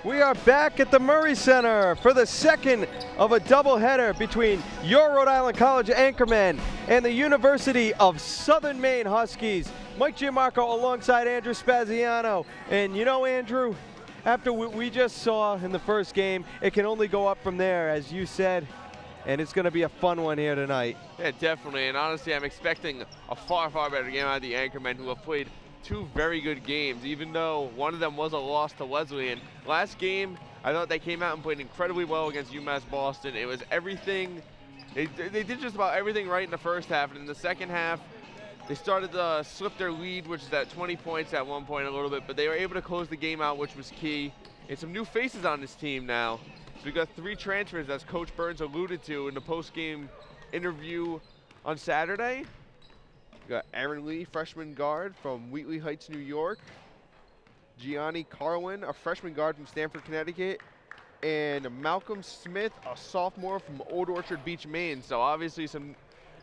We are back at the Murray Center for the second of a doubleheader between your Rhode Island College Anchormen and the University of Southern Maine Huskies. Mike Giammarco alongside Andrew Spaziano. And you know, Andrew, after what we just saw in the first game, it can only go up from there, as you said, and it's going to be a fun one here tonight. Yeah, definitely, and honestly, I'm expecting a far, far better game out of the Anchormen, who have played two very good games, even though one of them was a loss to Wesleyan. Last game, I thought they came out and played incredibly well against UMass Boston. It was everything, they did just about everything right in the first half, and in the second half, they started to slip their lead, which is at 20 points at one point a little bit, but they were able to close the game out, which was key. And some new faces on this team now. So we got 3 transfers, as Coach Burns alluded to in the post-game interview on Saturday. We got Aaron Lee, freshman guard from Wheatley Heights, New York. Gianni Carlin, a freshman guard from Stamford, Connecticut. And Malcolm Smith, a sophomore from Old Orchard Beach, Maine. So obviously some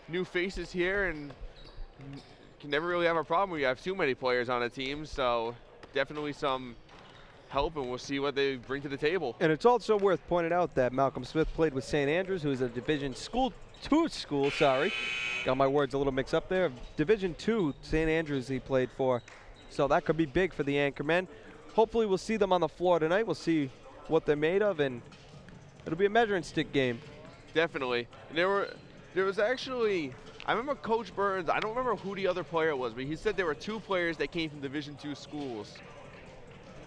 new faces here, and can never really have a problem when you have too many players on a team. So definitely some help, and we'll see what they bring to the table. And it's also worth pointing out that Malcolm Smith played with St. Andrews, who is a Division II school, sorry. Got my words a little mixed up there. Division II, St. Andrews he played for. So that could be big for the Anchormen. Hopefully we'll see them on the floor tonight. We'll see what they're made of, and it'll be a measuring stick game. Definitely. And there was actually, I remember Coach Burns, I don't remember who the other player was, but he said there were 2 players that came from Division II schools.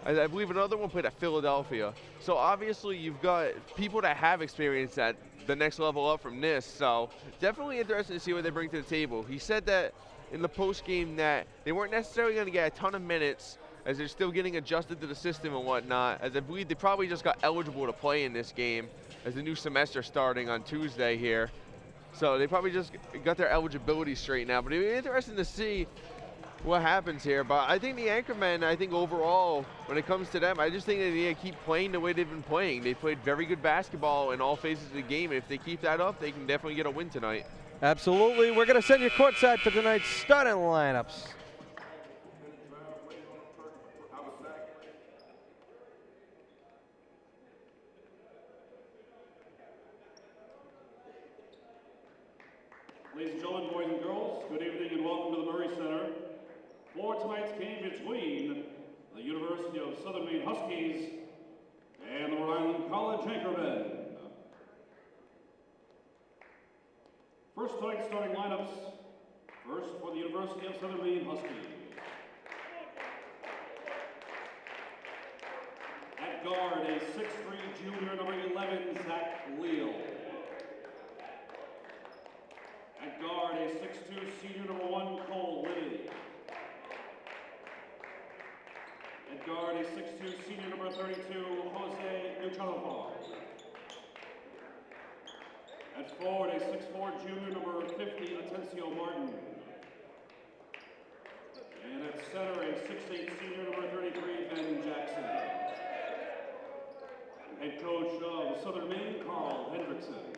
I believe another one played at Philadelphia. So obviously you've got people that have experience at the next level up from this. So definitely interesting to see what they bring to the table. He said that in the post game that they weren't necessarily going to get a ton of minutes, as they're still getting adjusted to the system and whatnot, as I believe they probably just got eligible to play in this game as the new semester starting on Tuesday here. So they probably just got their eligibility straight now. But it'll be interesting to see what happens here. But I think the Anchormen, I think overall, when it comes to them, I just think they need to keep playing the way they've been playing. They played very good basketball in all phases of the game, and if they keep that up, they can definitely get a win tonight. Absolutely. We're going to send you courtside for tonight's starting lineups. Ladies and gentlemen, boys and girls, good evening and welcome to the Murray Center for tonight's game between the University of Southern Maine Huskies and the Rhode Island College Anchormen. First tonight's starting lineups. First for the University of Southern Maine Huskies. At guard, a 6'3" junior, number 11, Zach Leal. At guard, a 6'2" senior, number 1, Cole Liddy. At guard, a 6'2" senior, number 32, Jose Uchalafar. At forward, a 6'4" junior, number 50, Atencio Martin. And at center, a 6'8" senior, number 33, Ben Jackson. Head coach of Southern Maine, Carl Hendrickson.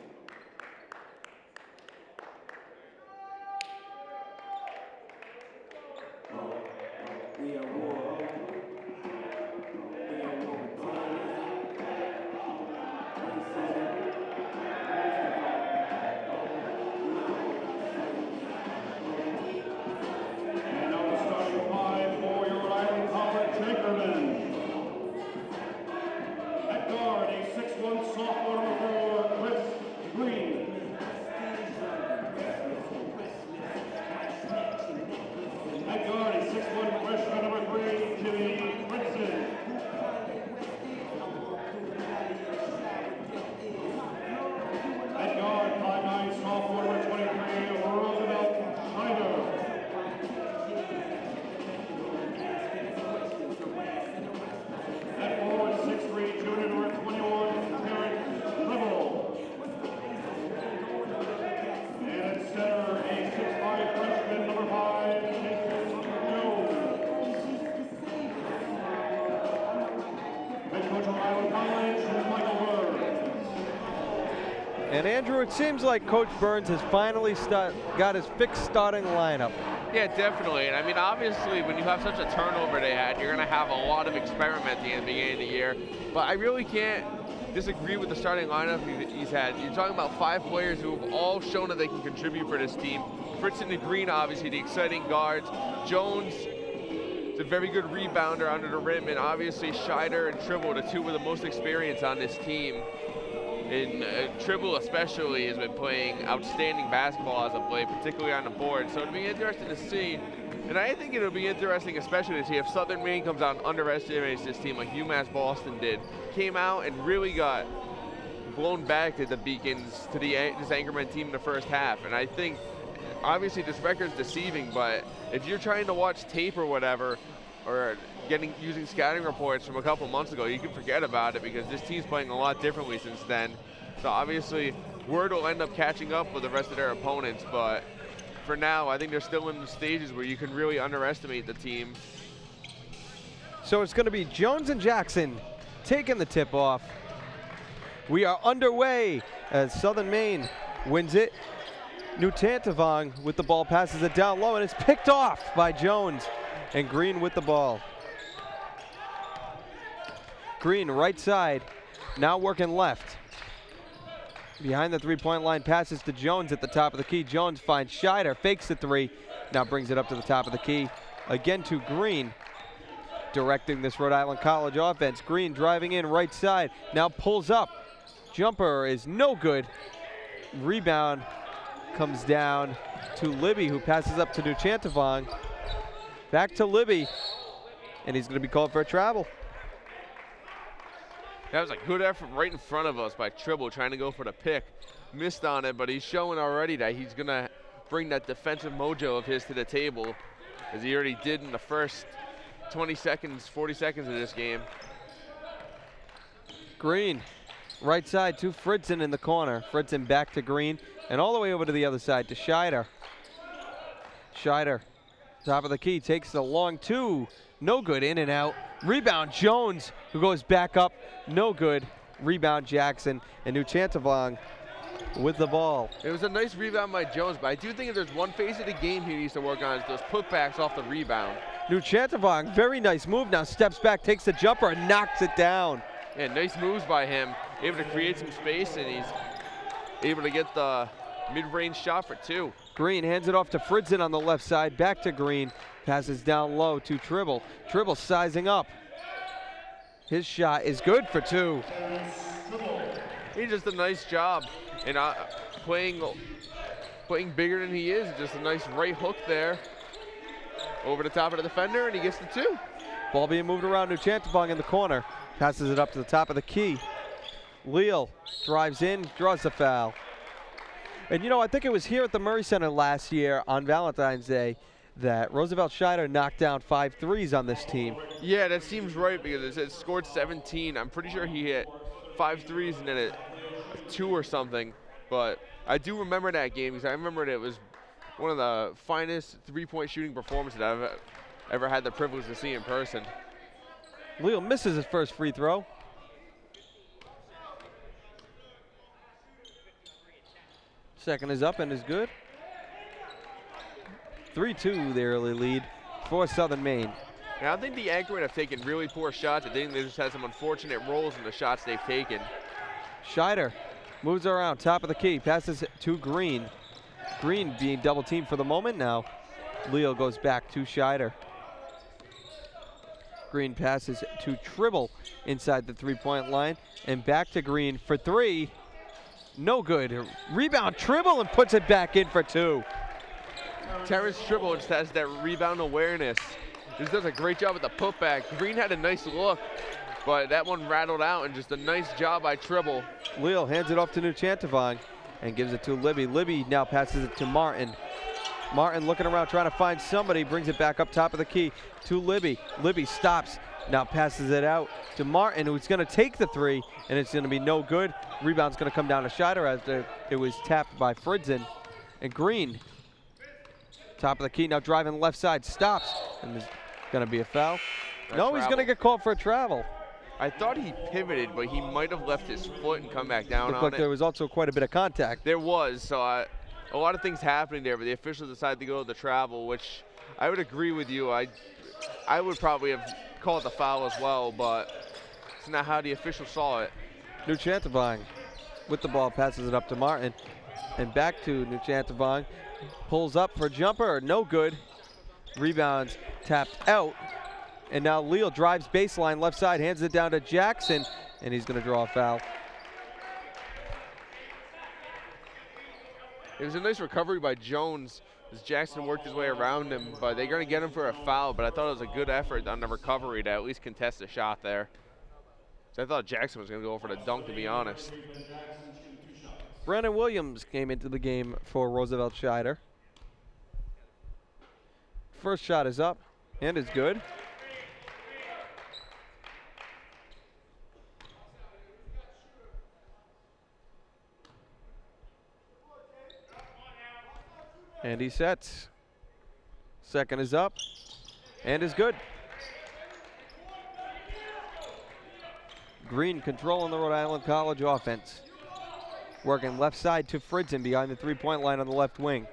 And Andrew, it seems like Coach Burns has finally got his fixed starting lineup. Yeah, definitely. And I mean, obviously, when you have such a turnover they had, you're going to have a lot of experimenting at the beginning of the year. But I really can't disagree with the starting lineup he's had. You're talking about 5 players who have all shown that they can contribute for this team. Fritzen and Green, obviously, the exciting guards. Jones is a very good rebounder under the rim. And obviously, Scheider and Tribble, the 2 with the most experience on this team. And Tribble especially has been playing outstanding basketball as of late, particularly on the board. So it'll be interesting to see. And I think it'll be interesting especially to see if Southern Maine comes out and underestimates this team like UMass Boston did. Came out and really got blown back to the Beacons, to this Anchorman team in the first half. And I think, obviously this record's deceiving, but if you're trying to watch tape or whatever, or using scouting reports from a couple months ago, you can forget about it because this team's playing a lot differently since then. So obviously, word will end up catching up with the rest of their opponents, but for now, I think they're still in the stages where you can really underestimate the team. So it's going to be Jones and Jackson taking the tip off. We are underway as Southern Maine wins it. New Tantavong with the ball, passes it down low, and it's picked off by Jones. And Green with the ball. Green right side, now working left. Behind the 3-point line, passes to Jones at the top of the key. Jones finds Scheider, fakes the 3, now brings it up to the top of the key. Again to Green, directing this Rhode Island College offense. Green driving in right side, now pulls up. Jumper is no good. Rebound comes down to Libby, who passes up to Nuchantavong. Back to Libby, and he's going to be called for a travel. That was a good effort right in front of us by Tribble, trying to go for the pick. Missed on it, but he's showing already that he's going to bring that defensive mojo of his to the table, as he already did in the first 20 seconds, 40 seconds of this game. Green, right side to Fritzen in the corner. Fritzen back to Green, and all the way over to the other side to Scheider. Scheider, top of the key, takes the long 2. No good, in and out. Rebound, Jones, who goes back up. No good. Rebound, Jackson. And Nuchantavong with the ball. It was a nice rebound by Jones, but I do think if there's one phase of the game he needs to work on is those putbacks off the rebound. Nuchantavong, very nice move now. Steps back, takes the jumper, and knocks it down. Yeah, nice moves by him. Able to create some space, and he's able to get the mid-range shot for 2. Green hands it off to Fritzen on the left side. Back to Green. Passes down low to Tribble. Tribble sizing up. His shot is good for 2. He just a nice job. And playing bigger than he is. Just a nice right hook there. Over the top of the defender, and he gets the 2. Ball being moved around. Nuchantavong in the corner. Passes it up to the top of the key. Leal drives in, draws the foul. And you know, I think it was here at the Murray Center last year on Valentine's Day that Roosevelt Scheider knocked down 5 threes on this team. Yeah, that seems right because it scored 17. I'm pretty sure he hit 5 threes and then a 2 or something. But I do remember that game because I remember it was one of the finest 3-point shooting performances that I've ever had the privilege to see in person. Leal misses his first free throw. Second is up and is good. 3-2 the early lead for Southern Maine. Now, I think the Anchormen have taken really poor shots. I think they just had some unfortunate rolls in the shots they've taken. Scheider moves around, top of the key, passes it to Green. Green being double teamed for the moment now. Leal goes back to Scheider. Green passes to Tribble inside the 3-point line, and back to Green for 3. No good. Rebound, Tribble, and puts it back in for 2. Terrence Tribble just has that rebound awareness. Just does a great job with the putback. Green had a nice look, but that one rattled out, and just a nice job by Tribble. Leal hands it off to Nuchantavong and gives it to Libby. Libby now passes it to Martin. Martin looking around, trying to find somebody, brings it back up top of the key to Libby. Libby stops, now passes it out to Martin, who's going to take the 3, and it's going to be no good. Rebound's going to come down to Scheider after it was tapped by Fritzen. And Green, top of the key, now driving left side, stops, and there's going to be a foul. No, he's going to get called for a travel. I thought he pivoted, but he might have left his foot and come back down Looked on like it. there was also quite a bit of contact. There was, so a lot of things happening there, but the officials decided to go to the travel, which I would agree with you. I would probably have called the foul as well, but it's not how the official saw it. Nuchantavong with the ball, passes it up to Martin, and back to Nuchantavong. Pulls up for jumper, no good. Rebounds tapped out, and now Leal drives baseline left side, hands it down to Jackson, and he's going to draw a foul. It was a nice recovery by Jones as Jackson worked his way around him, but they're going to get him for a foul, but I thought it was a good effort on the recovery to at least contest the shot there. So I thought Jackson was going to go for the dunk, to be honest. Brandon Williams came into the game for Roosevelt Scheider. First shot is up and is good. And he sets. Second is up and is good. Green controlling the Rhode Island College offense. Working left side to Fridson behind the three-point line on the left wing.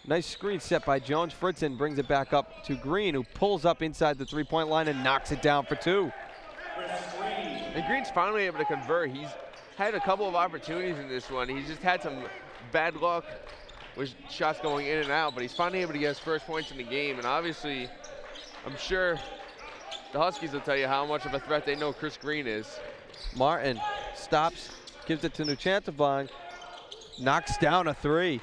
Nice screen set by Jones. Fridson brings it back up to Green, who pulls up inside the three-point line and knocks it down for two. And Green's finally able to convert. He's had a couple of opportunities in this one. He's just had some bad luck with shots going in and out, but he's finally able to get his first points in the game. And obviously, I'm sure the Huskies will tell you how much of a threat they know Chris Green is. Martin stops, gives it to Nuchantavong, knocks down a three.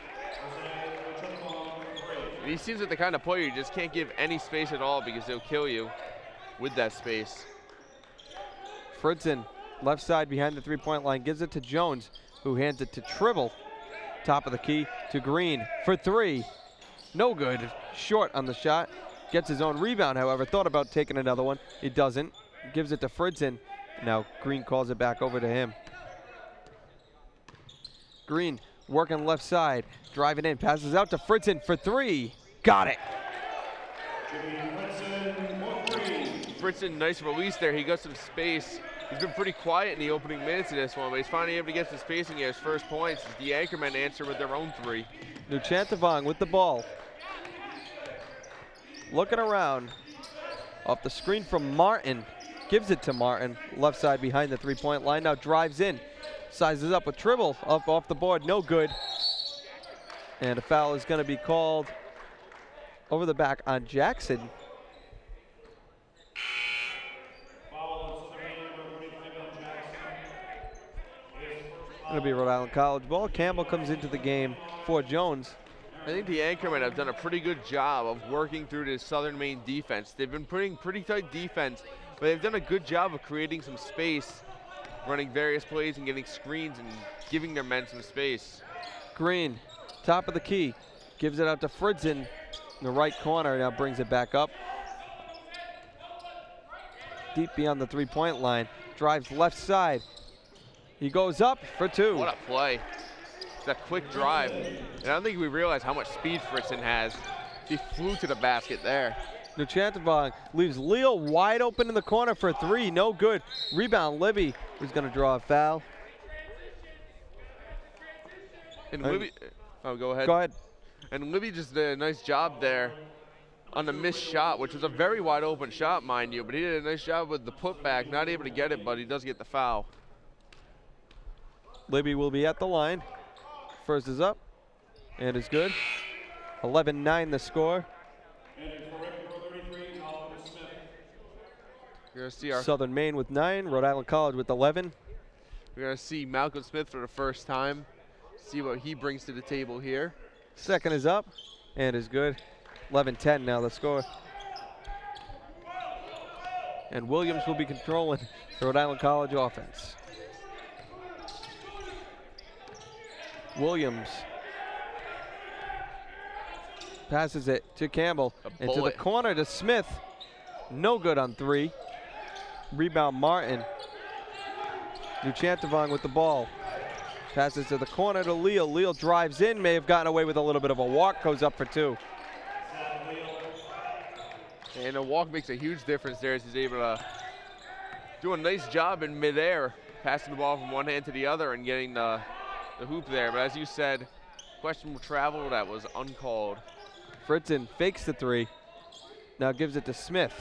And he seems like the kind of player you just can't give any space at all because they'll kill you with that space. Fridson, left side behind the three-point line, gives it to Jones, who hands it to Tribble. Top of the key to Green for three. No good, short on the shot. Gets his own rebound, however, thought about taking another one. He doesn't, gives it to Fridson. Now Green calls it back over to him. Green working left side, driving in, passes out to Fridson for three. Got it. Fridson, nice release there. He got some space. He's been pretty quiet in the opening minutes of this one, but he's finally able to get some space and get his first points. The Anchormen answer with their own three. Nuchantavong with the ball. Looking around. Off the screen from Martin. Gives it to Martin. Left side behind the three-point line. Now drives in. Sizes up with Tribble. Up off the board. No good. And a foul is going to be called over the back on Jackson. Going to be Rhode Island College ball. Campbell comes into the game for Jones. I think the Anchormen have done a pretty good job of working through this Southern Maine defense. They've been putting pretty tight defense, but they've done a good job of creating some space, running various plays and getting screens and giving their men some space. Green, top of the key, gives it out to Fridson in the right corner, now brings it back up. Deep beyond the three-point line, drives left side. He goes up for two. What a play. It's a quick drive. And I don't think we realize how much speed Fridson has. He flew to the basket there. Nuchantavong leaves Leal wide open in the corner for three, no good. Rebound, Libby, who's gonna draw a foul. And Libby, oh, go ahead. Go ahead. And Libby just did a nice job there on the missed shot, which was a very wide open shot, mind you, but he did a nice job with the putback, not able to get it, but he does get the foul. Libby will be at the line. First is up and is good. 11-9 the score. We're going to see our Southern Maine with 9, Rhode Island College with 11. We're going to see Malcolm Smith for the first time, see what he brings to the table here. Second is up and is good. 11-10 now the score. And Williams will be controlling the Rhode Island College offense. Williams passes it to Campbell and to the corner to Smith. No good on three. Rebound Martin. Nuchantavong with the ball. Passes to the corner to Leal. Leal drives in, may have gotten away with a little bit of a walk, goes up for two. And a walk makes a huge difference there as he's able to doing a nice job in midair, passing the ball from one hand to the other and getting the hoop there. But as you said, questionable travel that was uncalled. Fritzen fakes the three. Now gives it to Smith.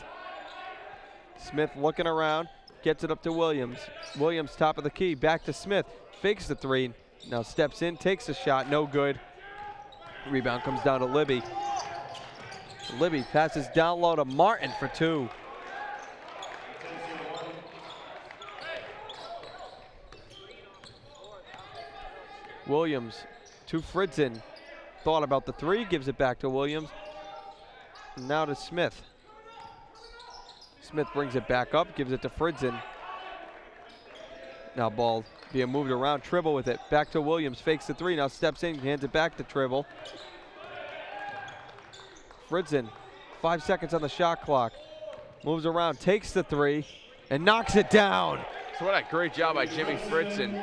Smith looking around, gets it up to Williams. Williams top of the key, back to Smith. Fakes the three, now steps in, takes a shot, no good. Rebound comes down to Libby. Libby passes down low to Martin for two. Williams to Fritzen. Thought about the three, gives it back to Williams. Now to Smith. Smith brings it back up, gives it to Fritzen. Now ball being moved around, Tribble with it. Back to Williams, fakes the three, now steps in, hands it back to Tribble. Fritzen, 5 seconds on the shot clock. Moves around, takes the three, and knocks it down. So what a great job by Jimmy Fritzen.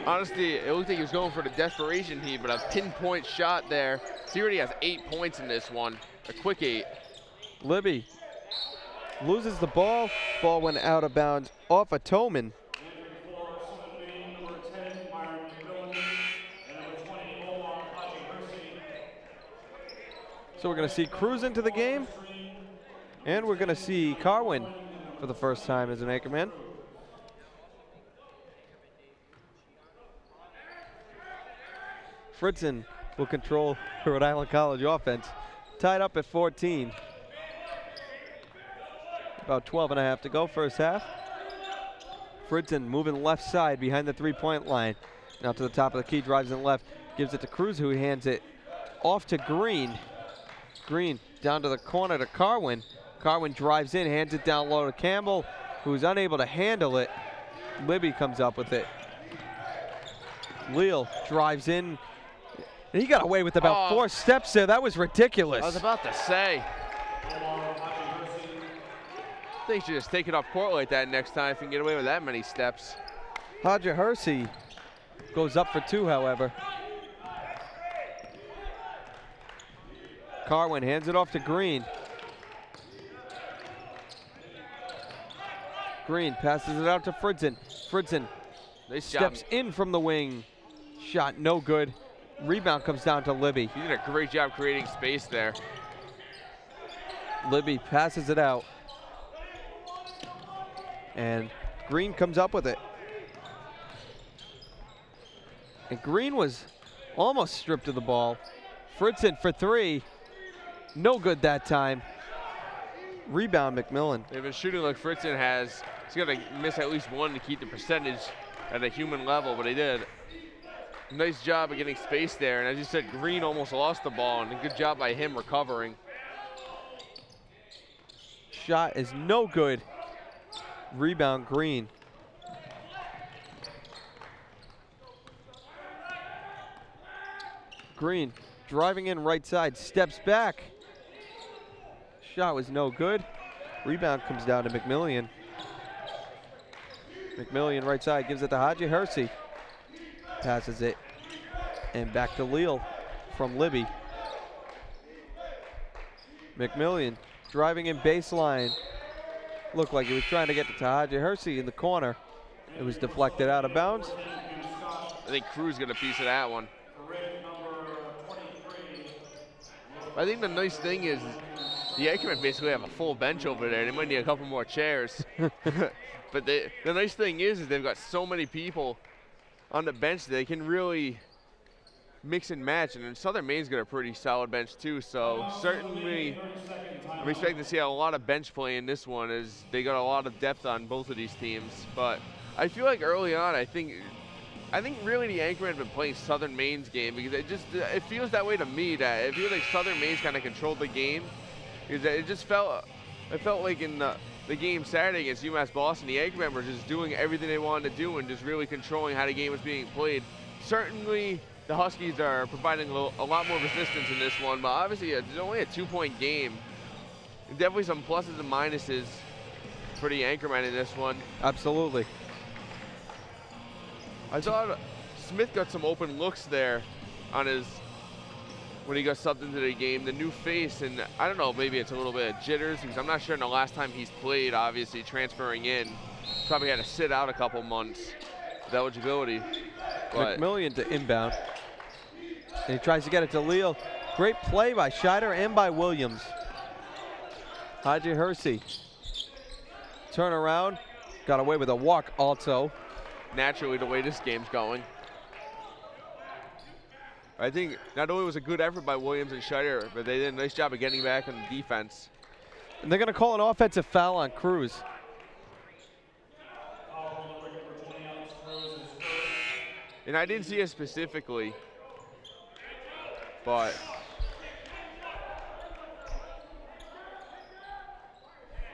Honestly, it looked like he was going for the desperation heat, but a pinpoint shot there. So he already has 8 points in this one, a quick 8. Libby loses the ball. Ball went out of bounds off of Toman. So we're going to see Cruz into the game, and we're going to see Carwin for the first time as an Anchorman. Fritzen will control Rhode Island College offense. Tied up at 14. About 12 and a half to go, first half. Fritzen moving left side behind the three-point line. Now to the top of the key, drives in left, gives it to Cruz, who hands it off to Green. Green down to the corner to Carwin. Carwin drives in, hands it down low to Campbell, who's unable to handle it. Libby comes up with it. Leal drives in. And he got away with about 4 steps there. That was ridiculous. I was about to say. I think he should just take it off court like that next time if he can get away with that many steps. Haji Hersey goes up for 2, however. Carwin hands it off to Green. Green passes it out to Fritzen. Fritzen steps in from the wing. Shot no good. Rebound comes down to Libby. He did a great job creating space there. Libby passes it out. And Green comes up with it. And Green was almost stripped of the ball. Fritzen for 3. No good that time. Rebound McMillan. They've been shooting like Fritzen has. He's got to miss at least 1 to keep the percentage at a human level, but he did. Nice job of getting space there. And as you said, Green almost lost the ball, and a good job by him recovering. Shot is no good. Rebound Green. Green driving in right side, steps back. Shot was no good. Rebound comes down to McMillan. McMillan right side gives it to Haji Hersey. Passes it and back to Leal from Libby. McMillan driving in baseline. Looked like he was trying to get to Haji Hersey in the corner. It was deflected out of bounds. I think Cruz got a piece of that one. I think the nice thing is the Anchormen basically have a full bench over there. They might need a couple more chairs. But the nice thing is they've got so many people on the bench that they can really mix and match. And then Southern Maine's got a pretty solid bench too. So certainly I'm expecting to see a lot of bench play in this one, as they got a lot of depth on both of these teams. But I feel like early on, I think really the Anchormen have been playing Southern Maine's game, because it feels that way to me, that it feels like Southern Maine's kind of controlled the game. Because it felt like in the game Saturday against UMass Boston, the Anchormen were just doing everything they wanted to do and just really controlling how the game was being played. Certainly the Huskies are providing a lot more resistance in this one, but obviously it's only a 2-point game. Definitely some pluses and minuses for the Anchormen in this one. Absolutely. I thought Smith got some open looks there on when he got subbed into the game. The new face, and I don't know, maybe it's a little bit of jitters, because I'm not sure in the last time he's played, obviously transferring in. Probably had to sit out a couple months with eligibility. But McMillian to inbound. And he tries to get it to Leal. Great play by Scheider and by Williams. Haji Hersey. Turn around. Got away with a walk also. naturally, the way this game's going. I think not only was a good effort by Williams and Scheider, but they did a nice job of getting back on the defense. And they're going to call an offensive foul on Cruz. And I didn't see it specifically, but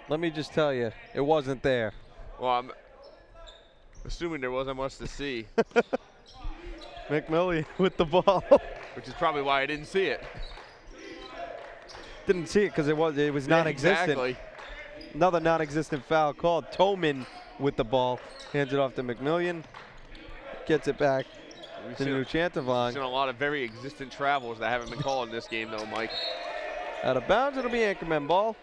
let me just tell you, it wasn't there. well, I'm assuming there wasn't much to see, McMillian with the ball. which is probably why I didn't see it. Didn't see it because it was non-existent. Exactly. Another non-existent foul called. Toman with the ball. Hands it off to McMillian. Gets it back to We've Nuchantavong. seen a lot of very existent travels that haven't been called in this game, though, Mike. Out of bounds, it'll be Anchormen ball.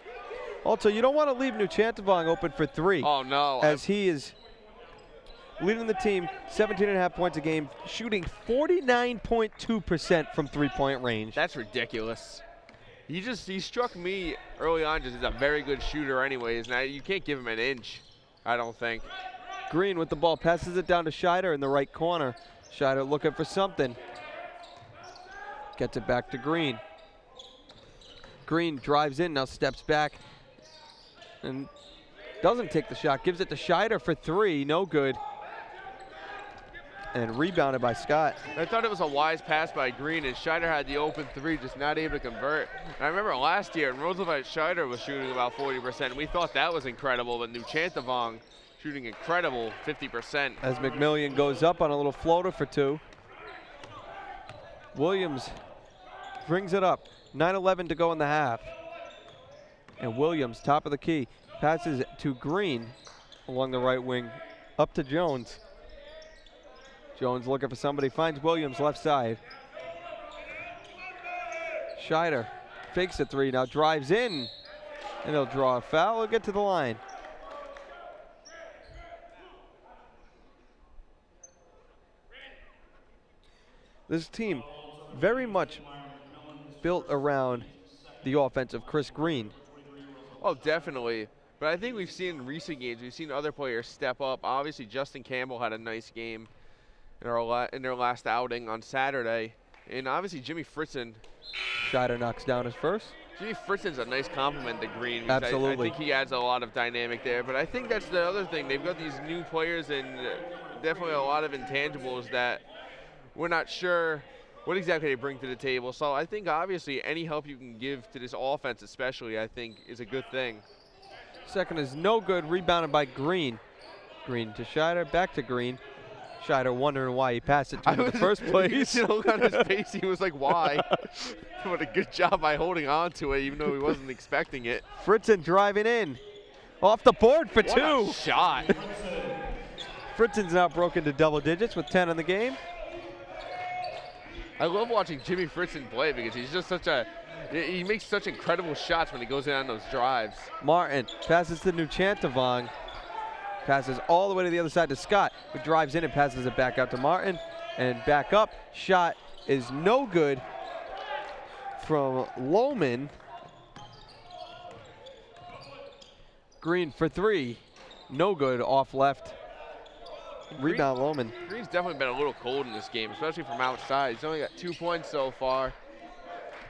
Also, you don't want to leave Nuchantavong open for three. Oh, no. As he is leading the team 17.5 points a game, shooting 49.2% from three-point range. That's ridiculous. He struck me early on just as a very good shooter anyways. Now, you can't give him an inch, I don't think. Green with the ball, passes it down to Scheider in the right corner. Scheider looking for something. Gets it back to Green. Green drives in, now steps back and doesn't take the shot. Gives it to Scheider for three, no good. And rebounded by Scott. I thought it was a wise pass by Green, and Scheider had the open three, just not able to convert. And I remember last year, Roosevelt Scheider was shooting about 40%. We thought that was incredible, but Nuchantavong shooting incredible 50%. As McMillian goes up on a little floater for two. Williams brings it up. 9:11 to go in the half. And Williams, top of the key, passes to Green along the right wing, up to Jones. Jones looking for somebody, finds Williams left side. Scheider fakes a three, now drives in, and he'll draw a foul. He'll get to the line. This team very much built around the offense of Chris Green. Oh, definitely. But I think we've seen in recent games, we've seen other players step up. Obviously, Justin Campbell had a nice game in their last outing on Saturday. And obviously, Jimmy Fritzen. Scheider knocks down his first. Jimmy Fritzen's a nice compliment to Green. Because Absolutely. I think he adds a lot of dynamic there. But I think that's the other thing. They've got these new players and definitely a lot of intangibles that we're not sure what exactly they bring to the table. So I think obviously any help you can give to this offense especially, I think, is a good thing. Second is no good, rebounded by Green. Green to Scheider, back to Green. Scheider wondering why he passed it to him in the first place. You know, on his face, he was like, why? What a good job by holding on to it, even though he wasn't expecting it. Fritzen driving in. Off the board for What two. a shot. Fritzen's now broken to double digits with 10 in the game. I love watching Jimmy Fritzen play because he's just he makes such incredible shots when he goes in on those drives. Martin passes to Nuchantavong. Passes all the way to the other side to Scott, who drives in and passes it back out to Martin. And back up. Shot is no good from Lohman. Green for three. No good off left. Rebound Lohman. Green's definitely been a little cold in this game, especially from outside. He's only got 2 points so far.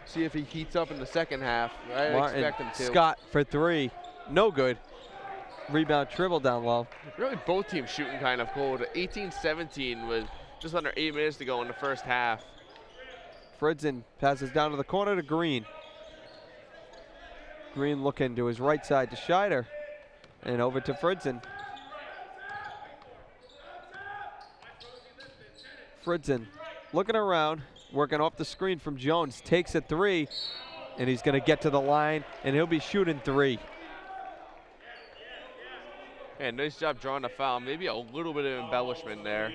See if he heats up in the second half. I Martin, expect him to. Scott for three. No good. Rebound Tribble down low. Really, both teams shooting kind of cold. 18-17 with just under 8 minutes to go in the first half. Fritzen passes down to the corner to Green. Green looking to his right side to Scheider. And over to Fritzen. Fritzen looking around, working off the screen from Jones. Takes a three, and he's going to get to the line, and he'll be shooting three. And nice job drawing a foul. Maybe a little bit of embellishment there.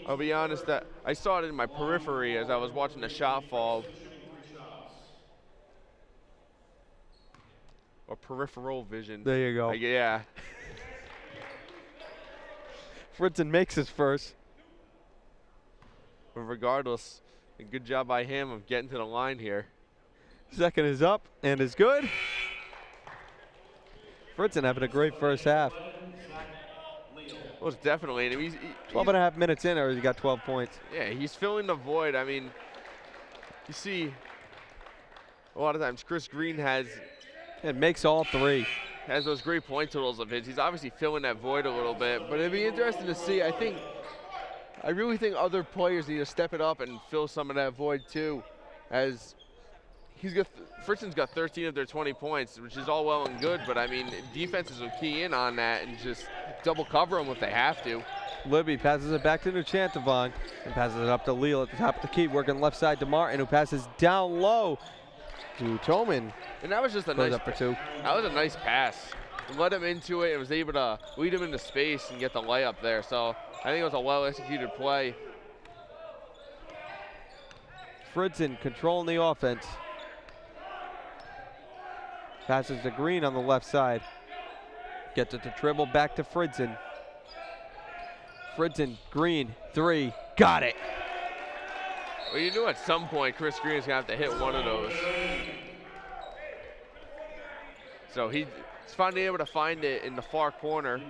I'll be honest, that I saw it in my periphery as I was watching the shot fall. or peripheral vision. There you go. Yeah. Fritzen makes his first. But regardless, a good job by him of getting to the line here. Second is up and is good. Fritzen having a great first half. Most definitely. And he's 12 and a half minutes in, or he got 12 points. Yeah, he's filling the void. I mean, you see, a lot of times Chris Green has makes all three. Has those great point totals of his. He's obviously filling that void a little bit, but it'd be interesting to see. I really think other players need to step it up and fill some of that void too, as Fritzen's got 13 of their 20 points, which is all well and good, but I mean, defenses will key in on that and just double cover them if they have to. Libby passes it back to Nuchantavong and passes it up to Leal at the top of the key, working left side to Martin, who passes down low to Toman. And that was just a Goes nice up for two. That was a nice pass. Let him into it and was able to lead him into space and get the layup there. So I think it was a well-executed play. Fritzen controlling the offense. Passes to Green on the left side. Gets it to Tribble, back to Fritzen. Fritzen, Green, three, got it. Well, you knew at some point Chris Green is going to have to hit one of those. So he's finally able to find it in the far corner.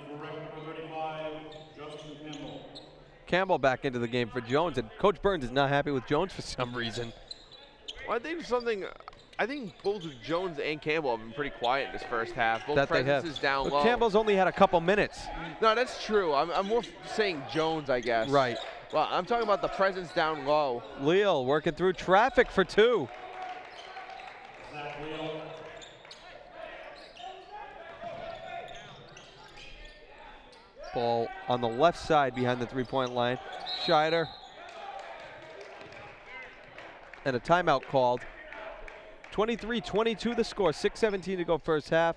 Campbell back into the game for Jones, and Coach Burns is not happy with Jones for some reason. Well, I think both Jones and Campbell have been pretty quiet in this first half. Both presences down low. Campbell's only had a couple minutes. No, that's true. I'm more saying Jones, I guess. Right. Well, I'm talking about the presence down low. Leal working through traffic for two. Ball on the left side behind the three-point line. Scheider. And a timeout called. 23-22 the score, 6:17 to go first half.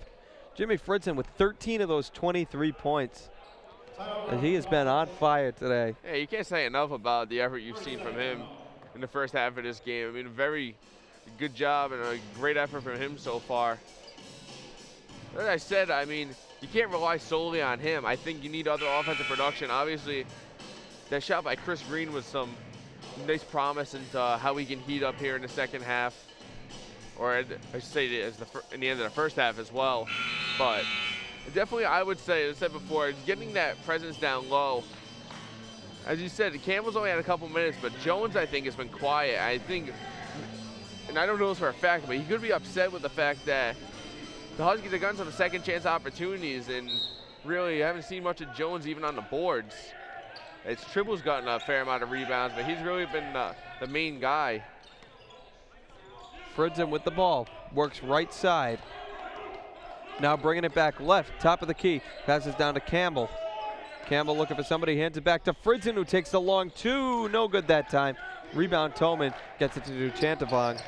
Jimmy Fritzen with 13 of those 23 points. And he has been on fire today. Yeah, you can't say enough about the effort you've seen from him in the first half of this game. I mean, a very good job and a great effort from him so far. As I said, I mean, you can't rely solely on him. I think you need other offensive production. Obviously, that shot by Chris Green was some nice promise into how he can heat up here in the second half. Or I should say in the end of the first half as well. But definitely, I would say, as I said before, getting that presence down low. As you said, Campbell's only had a couple minutes, but Jones, I think, has been quiet. I think, and I don't know this for a fact, but he could be upset with the fact that the Huskies have gotten some second chance opportunities, and really haven't seen much of Jones even on the boards. It's Tribble's gotten a fair amount of rebounds, but he's really been the main guy. Fritzen with the ball, works right side. Now bringing it back left, top of the key, passes down to Campbell. Campbell looking for somebody, hands it back to Fritzen, who takes the long two, no good that time. Rebound Toman, gets it to Nuchantavong.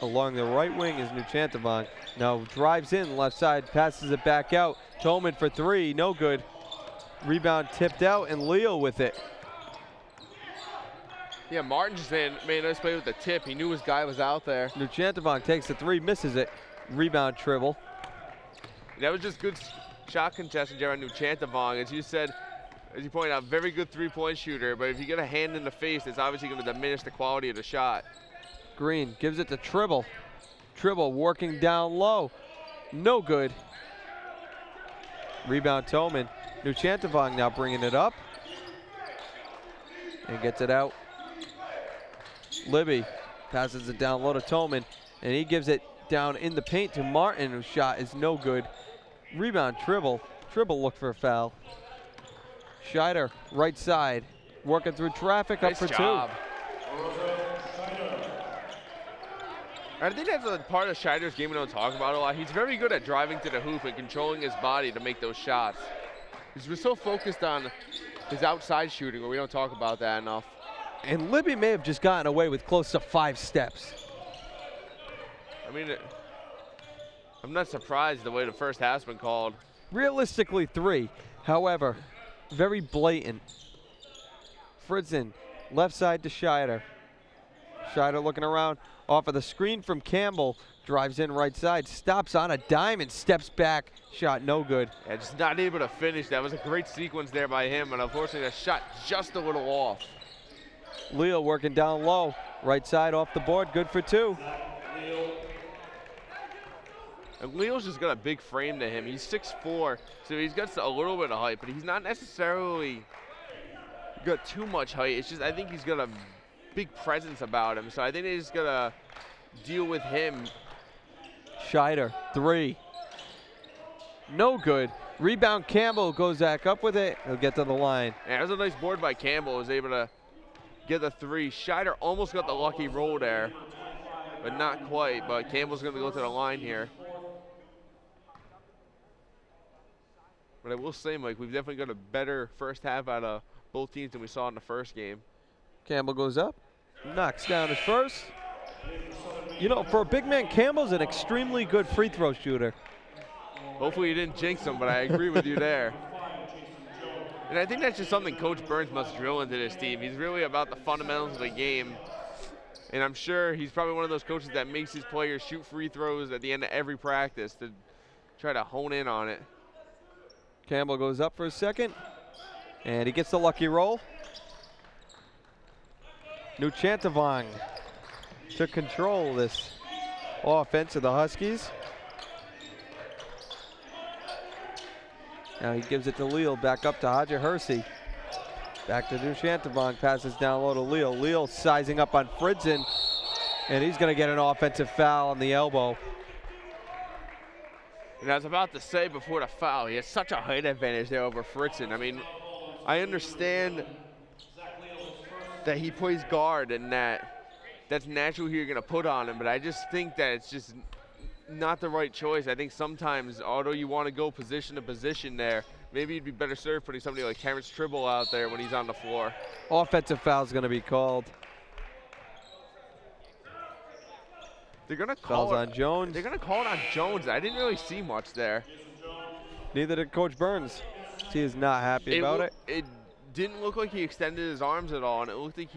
Along the right wing is Nuchantavong. Now drives in left side, passes it back out. Toman for three, no good. Rebound tipped out, and Leal with it. Yeah, Martin just made a nice play with the tip. He knew his guy was out there. Nuchantavong takes the three, misses it. Rebound Tribble. That was just good shot contesting there on Nuchantavong. As you said, as you pointed out, very good three-point shooter, but if you get a hand in the face, it's obviously going to diminish the quality of the shot. Green gives it to Tribble. Tribble working down low. No good. Rebound Toman. Nuchantavong now bringing it up. And gets it out. Libby passes it down low to Toman, and he gives it down in the paint to Martin, whose shot is no good. Rebound Tribble. Tribble looked for a foul. Scheider, right side, working through traffic, nice up for job. two. I think that's a part of Scheider's game we don't talk about a lot. He's very good at driving to the hoop and controlling his body to make those shots. We're so focused on his outside shooting, where we don't talk about that enough. And Libby may have just gotten away with close to 5 steps. I mean, I'm not surprised the way the first half's been called. Realistically 3, however, very blatant. Fritzen, left side to Scheider. Scheider looking around off of the screen from Campbell. Drives in right side, stops on a dime and steps back. Shot no good. Yeah, just not able to finish. That was a great sequence there by him, and unfortunately the shot just a little off. Leal working down low. Right side off the board, good for 2. And Leal's just got a big frame to him. He's 6'4", so he's got a little bit of height, but he's not necessarily got too much height. It's just I think he's got a big presence about him, so I think they just gotta deal with him. Scheider, 3. No good. Rebound, Campbell goes back up with it. He'll get to the line. Yeah, that was a nice board by Campbell. Was able to get the 3. Scheider almost got the lucky roll there, but not quite. But Campbell's going to go to the line here. But I will say, Mike, we've definitely got a better first half out of both teams than we saw in the first game. Campbell goes up, knocks down his first. You know, for a big man, Campbell's an extremely good free throw shooter. Hopefully you didn't jinx him, but I agree with you there. And I think that's just something Coach Burns must drill into this team. He's really about the fundamentals of the game. And I'm sure he's probably one of those coaches that makes his players shoot free throws at the end of every practice to try to hone in on it. Campbell goes up for a second, and he gets the lucky roll. Nuchantavong took control of this offense of the Huskies. Now he gives it to Leal, back up to Haja Hersey. Back to Nuchantavong, passes down low to Leal. Leal sizing up on Fritzen, and he's gonna get an offensive foul on the elbow. And I was about to say before the foul, he has such a height advantage there over Fritzen. I mean, I understand that he plays guard and that's naturally who you're going to put on him, but I just think that it's just not the right choice. I think sometimes, although you want to go position to position there, maybe you'd be better served putting somebody like Terrence Tribble out there when he's on the floor. Offensive foul's going to be called. They're going to call it on Jones. They're going to call it on Jones. I didn't really see much there. Neither did Coach Burns. He is not happy about it. It didn't look like he extended his arms at all, and it looked like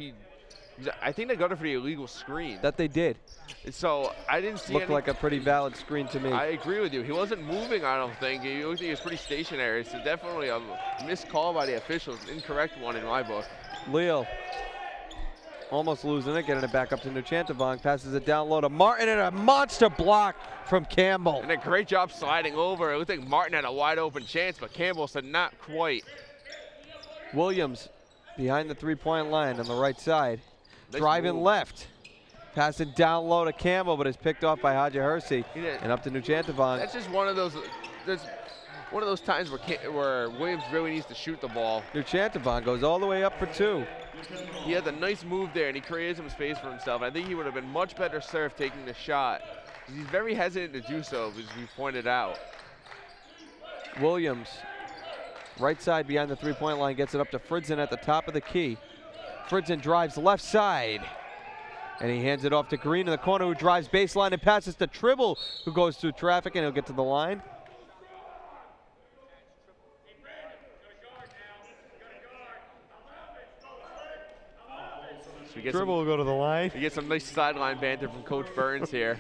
I think they got it for the illegal screen. That they did. And so I didn't see Looked like a pretty valid screen to me. I agree with you. He wasn't moving, I don't think. He looked like he was pretty stationary. So definitely a missed call by the officials. Incorrect one in my book. Leal almost losing it, getting it back up to Nuchantavong. Passes it down low to Martin, and a monster block from Campbell. And a great job sliding over. It looked like Martin had a wide open chance, but Campbell said not quite. Williams behind the three-point line on the right side. Nice Driving move. left. Passing down low to Campbell, but is picked off by Haja Hersey. He did. And up to Nuchantavong. That's just one of those times where Williams really needs to shoot the ball. Nuchantavong goes all the way up for 2. He had a nice move there, and he created some space for himself. I think he would have been much better served taking the shot. He's very hesitant to do so, as we pointed out. Williams, right side behind the three-point line, gets it up to Fritzen at the top of the key. Fritzen drives left side, and he hands it off to Green in the corner, who drives baseline and passes to Tribble, who goes through traffic, and he'll get to the line. So Tribble will go to the line. We get some nice sideline banter from Coach Burns here.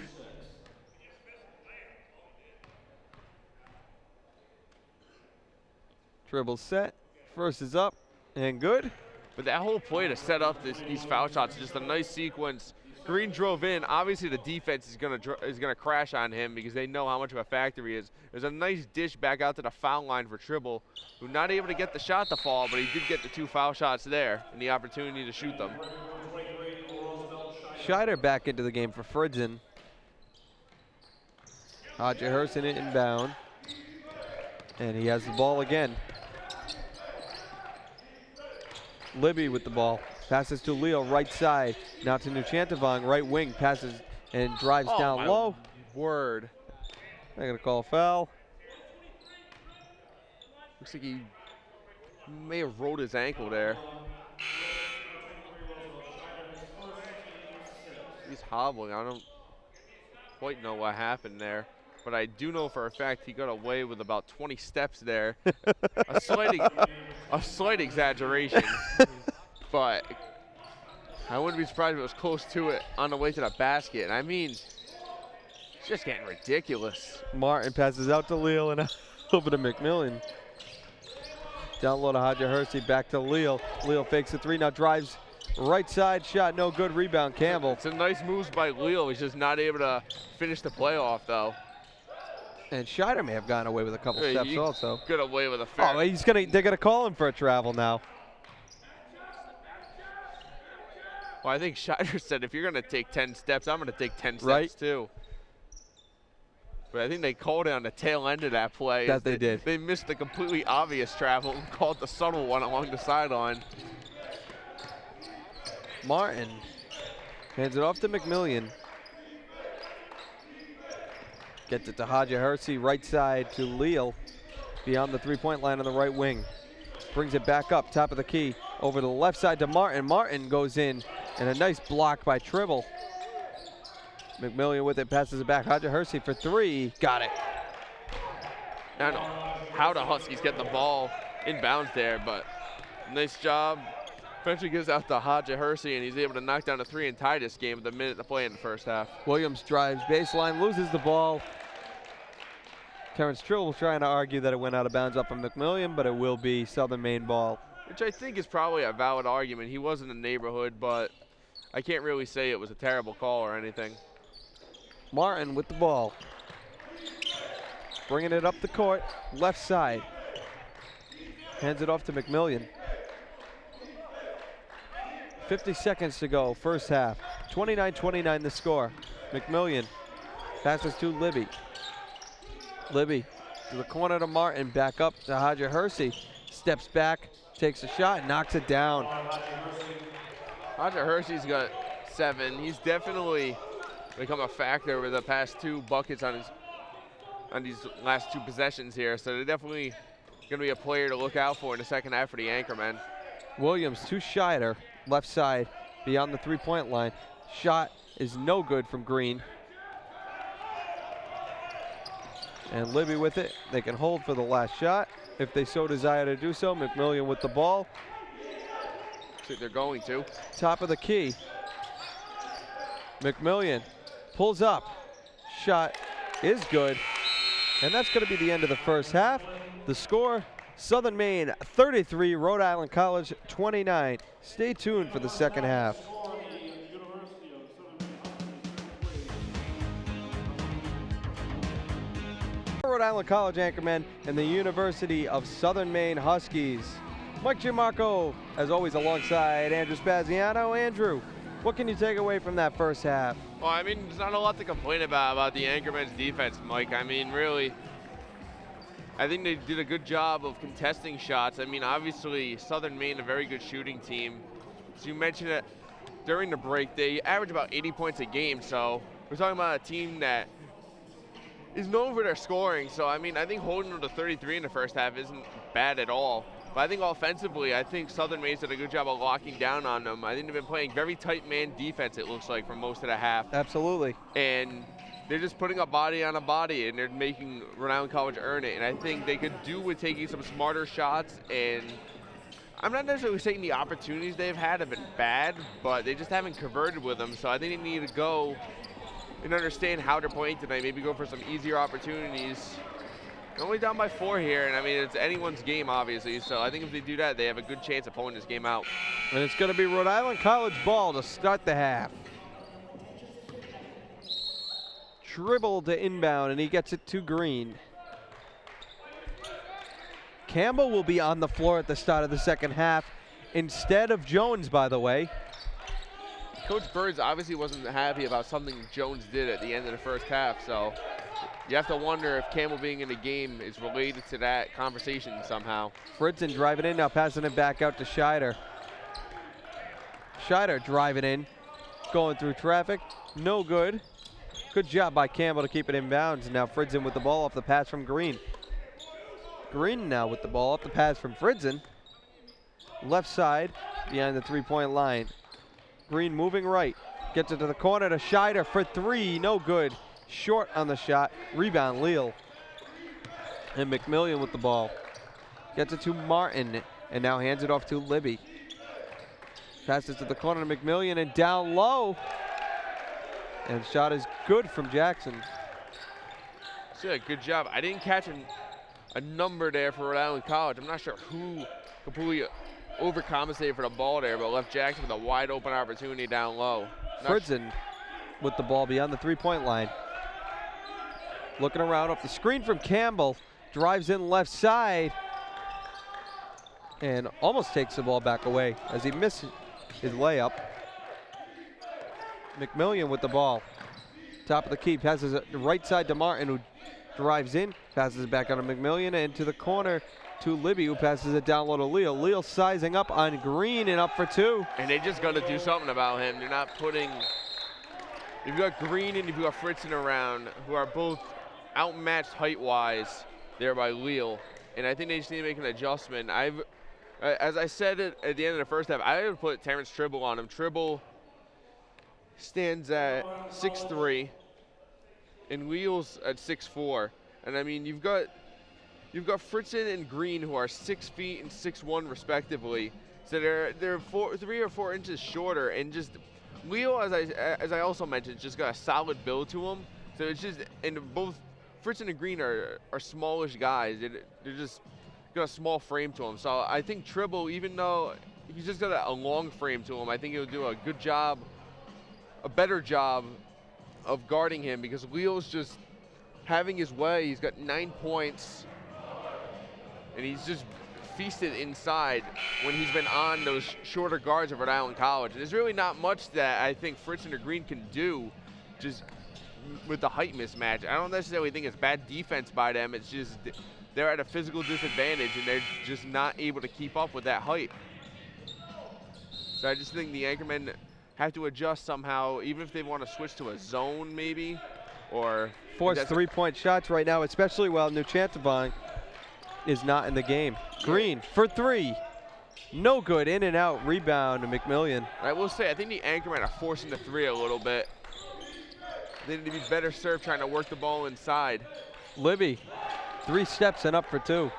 Tribble set, first is up, and good. But that whole play to set up these foul shots is just a nice sequence. Green drove in. Obviously, the defense is gonna crash on him because they know how much of a factor he is. There's a nice dish back out to the foul line for Tribble, who not able to get the shot to fall, but he did get the 2 foul shots there and the opportunity to shoot them. Scheider back into the game for Fritzen. Haja Hersey inbound, and he has the ball again. Libby with the ball. Passes to Leo, right side. Now to Nuchantavong, right wing. Passes and drives down low. Word. They're going to call a foul. Looks like he may have rolled his ankle there. He's hobbling. I don't quite know what happened there, but I do know for a fact he got away with about 20 steps there. a slight exaggeration, but I wouldn't be surprised if it was close to it on the way to the basket. And I mean, it's just getting ridiculous. Martin passes out to Leal and over to McMillian. Down low to Hodja Hersey, back to Leal. Leal fakes the three, now drives right side, shot no good, rebound Campbell. It's a nice moves by Leal. He's just not able to finish the playoff though. And Scheider may have gone away with a couple steps also. Got away with a fair. Oh, they're gonna call him for a travel now. Well, I think Scheider said if you're gonna take 10 steps, I'm gonna take 10 steps right. too. But I think they called it on the tail end of that play. That they did. They missed the completely obvious travel and called the subtle one along the sideline. Martin hands it off to McMillian. Gets it to Hodja Hersey, right side to Leal, beyond the three-point line on the right wing. Brings it back up, top of the key, over to the left side to Martin. Martin goes in, and a nice block by Tribble. McMillian with it, passes it back. Hodja Hersey for three, got it. I don't know how the Huskies get the ball inbounds there, but nice job. Eventually gives out to Hodja Hersey, and he's able to knock down a three and tie this game with a minute to play in the first half. Williams drives baseline, loses the ball. Terrence Tribble trying to argue that it went out of bounds up from McMillian, but it will be Southern Maine ball. Which I think is probably a valid argument. He was in the neighborhood, but I can't really say it was a terrible call or anything. Martin with the ball. Bringing it up the court, left side. Hands it off to McMillian. 50 seconds to go, first half. 29-29 the score. McMillian passes to Libby. Libby to the corner to Martin, back up to Hodja Hersey. Steps back, takes a shot, knocks it down. Hodja Hersey's got 7. He's definitely become a factor over the past 2 buckets on these last 2 possessions here. So they're definitely going to be a player to look out for in the second half for the Anchormen. Williams to Scheider, left side, beyond the three-point line. Shot is no good from Green. And Libby with it. They can hold for the last shot if they so desire to do so. McMillian with the ball. I think they're going to. Top of the key. McMillian pulls up. Shot is good. And that's going to be the end of the first half. The score, Southern Maine 33, Rhode Island College 29. Stay tuned for the second half. Rhode Island College Anchormen and the University of Southern Maine Huskies. Mike Gianmarco, as always, alongside Andrew Spaziano. Andrew, what can you take away from that first half? Well, I mean, there's not a lot to complain about the Anchormen's defense, Mike. I mean, really, I think they did a good job of contesting shots. I mean, obviously, Southern Maine, a very good shooting team. So you mentioned it during the break, they average about 80 points a game. So we're talking about a team that is known for their scoring. So, I mean, I think holding them to 33 in the first half isn't bad at all. But I think offensively, I think Southern Maine's did a good job of locking down on them. I think they've been playing very tight man defense, it looks like, for most of the half. Absolutely. And they're just putting a body on a body, and they're making Rhode Island College earn it. And I think they could do with taking some smarter shots. And I'm not necessarily saying the opportunities they've had have been bad, but they just haven't converted with them. So I think they need to go and understand how they're playing tonight, maybe go for some easier opportunities. They're only down by 4 here, and I mean, it's anyone's game, obviously. So I think if they do that, they have a good chance of pulling this game out. And it's going to be Rhode Island College ball to start the half. Dribble to inbound, and he gets it to Green. Campbell will be on the floor at the start of the second half instead of Jones, by the way. Coach Birds obviously wasn't happy about something Jones did at the end of the first half, so you have to wonder if Campbell being in the game is related to that conversation somehow. Fritzen driving in now, passing it back out to Scheider. Scheider driving in, going through traffic, no good. Good job by Campbell to keep it in bounds. Now Fritzen with the ball off the pass from Green. Green now with the ball off the pass from Fritzen. Left side, behind the three-point line. Green moving right, gets it to the corner to Scheider for 3, no good. Short on the shot, rebound Leal. And McMillian with the ball. Gets it to Martin, and now hands it off to Libby. Passes to the corner to McMillian and down low. And shot is good from Jackson. Yeah, good job. I didn't catch a number there for Rhode Island College. I'm not sure who completely overcompensated for the ball there, but left Jackson with a wide open opportunity down low. Fritzen with the ball beyond the three-point line. Looking around off the screen from Campbell. Drives in left side. And almost takes the ball back away as he misses his layup. McMillian with the ball. Top of the key, passes it right side to Martin, who drives in, passes it back on to McMillian, and to the corner to Libby, who passes it down low to Leal. Leal sizing up on Green and up for two. And they just got to do something about him. They're not putting, you've got Green and you've got Fritzen around, who are both outmatched height-wise there by Leal. And I think they just need to make an adjustment. As I said at the end of the first half, I would put Terrence Tribble on him. Tribble stands at 6'3", and Leal's at 6'4". And I mean, you've got Fritzen and Green, who are 6 feet and 6'1" respectively. So they're 3 or 4 inches shorter, and just Leal, as I also mentioned, just got a solid build to him. So it's just, and both Fritzen and Green are smallish guys. They're just got a small frame to him. So I think Tribble, even though he's just got a long frame to him, I think he'll do a good job, a better job of guarding him, because Leal's just having his way. He's got 9 points, and he's just feasted inside when he's been on those shorter guards of Rhode Island College. And there's really not much that I think Fritzen or Green can do just with the height mismatch. I don't necessarily think it's bad defense by them. It's just they're at a physical disadvantage, and they're just not able to keep up with that height. So I just think the Anchormen have to adjust somehow, even if they want to switch to a zone maybe, or force 3-point shots right now, especially while Nuchantavong is not in the game. Green for three. No good, in and out, rebound to McMillian. I will say, I think the Anchormen are forcing the three a little bit. They need to be better served trying to work the ball inside. Libby, 3 steps and up for two.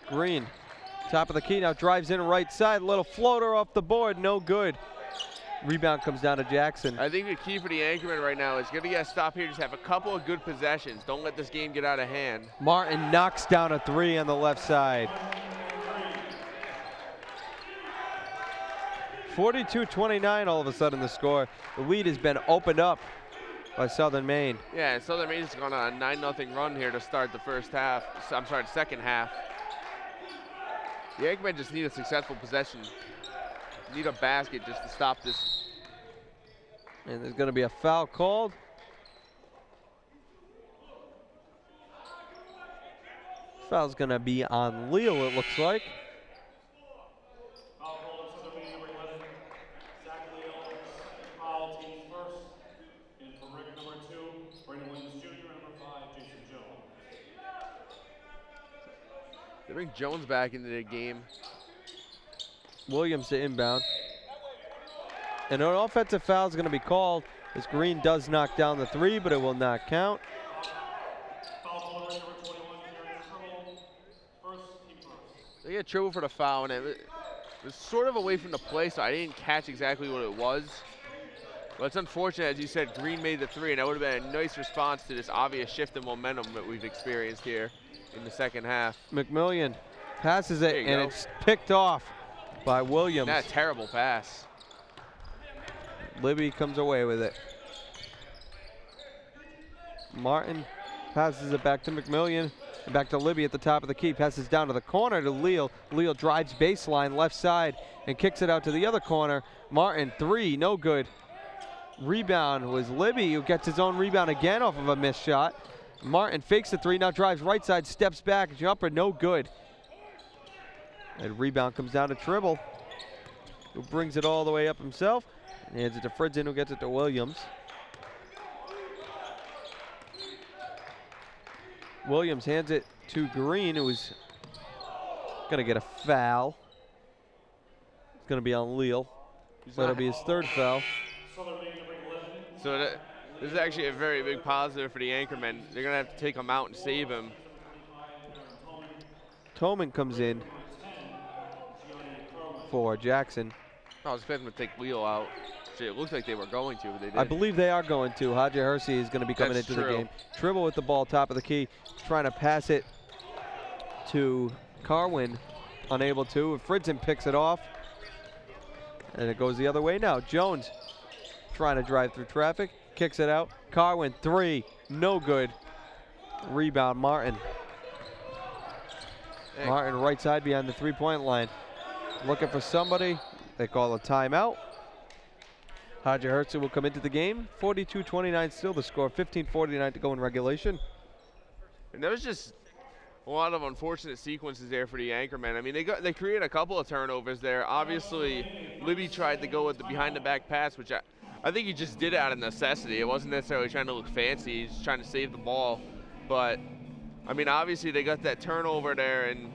Green, top of the key now, drives in right side, little floater off the board, no good. Rebound comes down to Jackson. I think the key for the Anchormen right now is gonna get a stop here, just have a couple of good possessions. Don't let this game get out of hand. Martin knocks down a 3 on the left side. 42-29 all of a sudden the score. The lead has been opened up by Southern Maine. Yeah, and Southern Maine is going on a 9-0 run here to start the the second half. The Anchormen just need a successful possession. Need a basket just to stop this. And there's going to be a foul called. Foul's going to be on Leal, it looks like. They bring Jones back into the game. Williams to inbound. And an offensive foul is going to be called as Green does knock down the 3, but it will not count. They get Tribble for the foul, and it was sort of away from the play, so I didn't catch exactly what it was. But it's unfortunate, as you said, Green made the 3, and that would have been a nice response to this obvious shift in momentum that we've experienced here in the second half. McMillian passes it, and it's picked off by Williams. That's a terrible pass. Libby comes away with it. Martin passes it back to McMillian, and back to Libby at the top of the key. Passes down to the corner to Leal. Leal drives baseline left side and kicks it out to the other corner. Martin, 3, no good. Rebound was Libby, who gets his own rebound again off of a missed shot. Martin fakes the 3, now drives right side, steps back, jumper, no good. And rebound comes down to Tribble, who brings it all the way up himself. And hands it to Fritzen, who gets it to Williams. Williams hands it to Green, who is going to get a foul. It's going to be on Leal. That'll be his 3rd foul. So this is actually a very big positive for the Anchormen. They're going to have to take him out and save him. Tolman comes in for Jackson. I was expecting them to take Leo out. It looks like they were going to, but they didn't. I believe they are going to. Haji Hersey is going to be coming That's into true. the game. Tribble with the ball, top of the key, trying to pass it to Carwin. Unable to. Fritzen picks it off. And it goes the other way now. Jones trying to drive through traffic. Kicks it out. Carwin, 3. No good. Rebound, Martin. Hey. Martin right side behind the three-point line. Looking for somebody. They call a timeout. Haji Hersey will come into the game. 42-29 still the score. 15:49 to go in regulation. And there was just a lot of unfortunate sequences there for the Anchormen. I mean, they created a couple of turnovers there. Obviously, Libby tried to go with the behind-the-back pass, which I think he just did it out of necessity. It wasn't necessarily trying to look fancy. He's just trying to save the ball. But, I mean, obviously they got that turnover there, and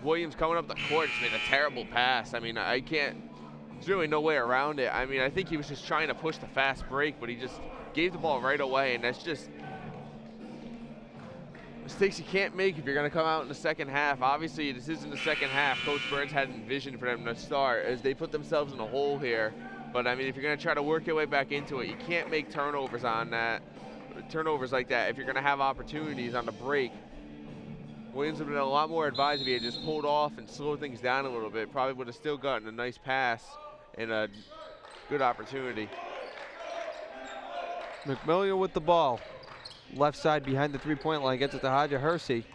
Williams coming up the court just made a terrible pass. I mean, there's really no way around it. I mean, I think he was just trying to push the fast break, but he just gave the ball right away, and that's just mistakes you can't make if you're going to come out in the second half. Obviously, this isn't the second half. Coach Burns had envisioned for them to start as they put themselves in a hole here. But, I mean, if you're going to try to work your way back into it, you can't make turnovers like that if you're going to have opportunities on the break. Williams would have been a lot more advised if he had just pulled off and slowed things down a little bit. Probably would have still gotten a nice pass and a good opportunity. McMillian with the ball. Left side behind the three-point line, gets it to Haji Hersey,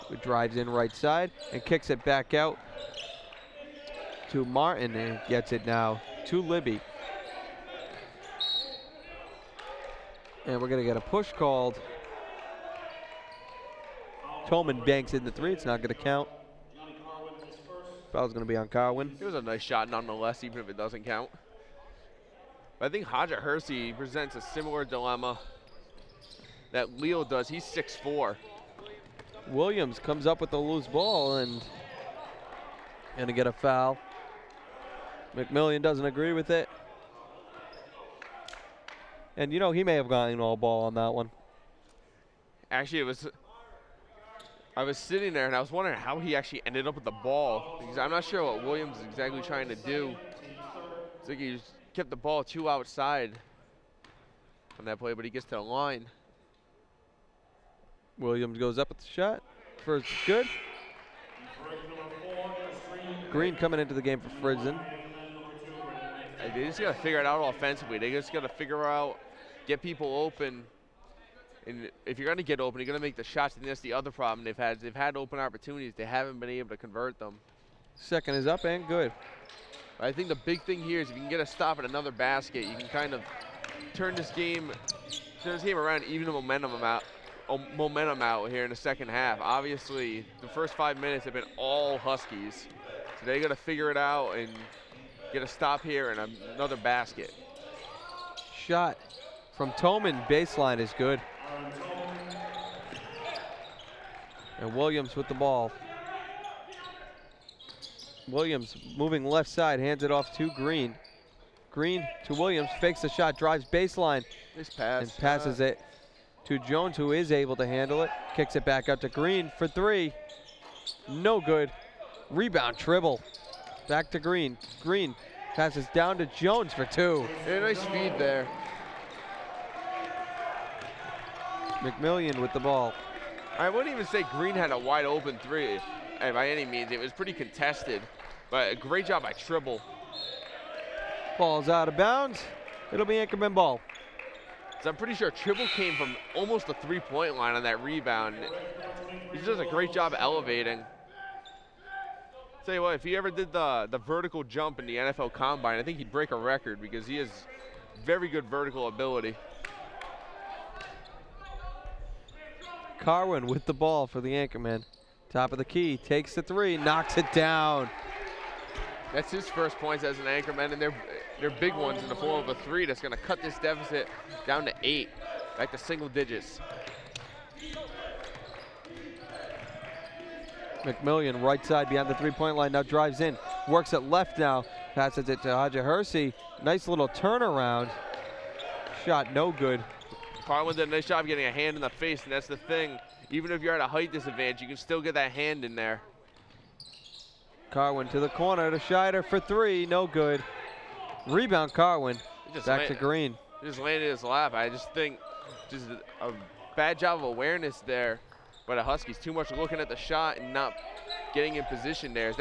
who drives in right side and kicks it back out to Martin, and gets it now to Libby. And we're gonna get a push called. Tolman banks in the 3, it's not gonna count. Foul's gonna be on Carwin. It was a nice shot nonetheless, even if it doesn't count. But I think Haji Hersey presents a similar dilemma that Leo does. He's 6'4". Williams comes up with the loose ball and gonna get a foul. McMillian doesn't agree with it. And you know, he may have gotten all ball on that one. Actually, I was sitting there and I was wondering how he actually ended up with the ball, because I'm not sure what Williams is exactly trying to do. It's like he just kept the ball too outside on that play, but he gets to the line. Williams goes up with the shot. First is good. Green coming into the game for Fritzen. They just got to figure it out offensively. They just got to figure out, get people open. And if you're going to get open, you're going to make the shots. And that's the other problem they've had. They've had open opportunities. They haven't been able to convert them. Second is up and good. I think the big thing here is if you can get a stop at another basket, you can kind of turn this game around, even the momentum out here in the second half. Obviously, the first 5 minutes have been all Huskies. So they got to figure it out and get a stop here and another basket. Shot from Tolman, baseline is good. And Williams with the ball. Williams moving left side, hands it off to Green. Green to Williams, fakes the shot, drives baseline. Nice pass. And passes it to Jones, who is able to handle it. Kicks it back out to Green for 3. No good. Rebound, Tribble. Back to Green. Green passes down to Jones for 2. Yeah, nice feed there. McMillian with the ball. I wouldn't even say Green had a wide open 3 by any means. It was pretty contested, but a great job by Tribble. Ball's out of bounds. It'll be Anchorman ball. So I'm pretty sure Tribble came from almost the 3-point line on that rebound. He does a great job elevating. Tell you what, if he ever did the vertical jump in the NFL Combine, I think he'd break a record because he has very good vertical ability. Carwin with the ball for the Anchorman. Top of the key, takes the 3, knocks it down. That's his first points as an Anchorman, and they're big ones in the form of a 3 that's going to cut this deficit down to 8, back to single digits. McMillian right side behind the 3-point line, now drives in, works it left now, passes it to Haji Hersey. Nice little turnaround. Shot no good. Carwin did a nice job getting a hand in the face, and that's the thing. even if you're at a height disadvantage, you can still get that hand in there. Carwin to the corner to Scheider for three, no good. Rebound Carwin, back to Green. Just landed his lap. I just think just a bad job of awareness there by the Huskies. Too much looking at the shot and not getting in position there.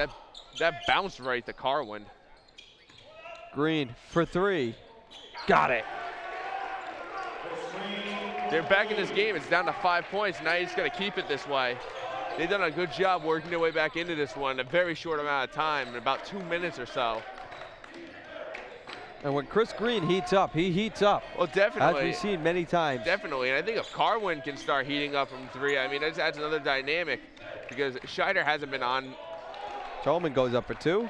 That bounced right to Carwin. Green for three, got it. They're back in this game. It's down to 5 points. Now you just got to keep it this way. They've done a good job working their way back into this one in a very short amount of time, in about 2 minutes or so. And when Chris Green heats up, he heats up. Well, definitely. As we've seen many times. Definitely, and I think if Carwin can start heating up from three, I mean, that just adds another dynamic because Scheider hasn't been on. Tolman goes up for two.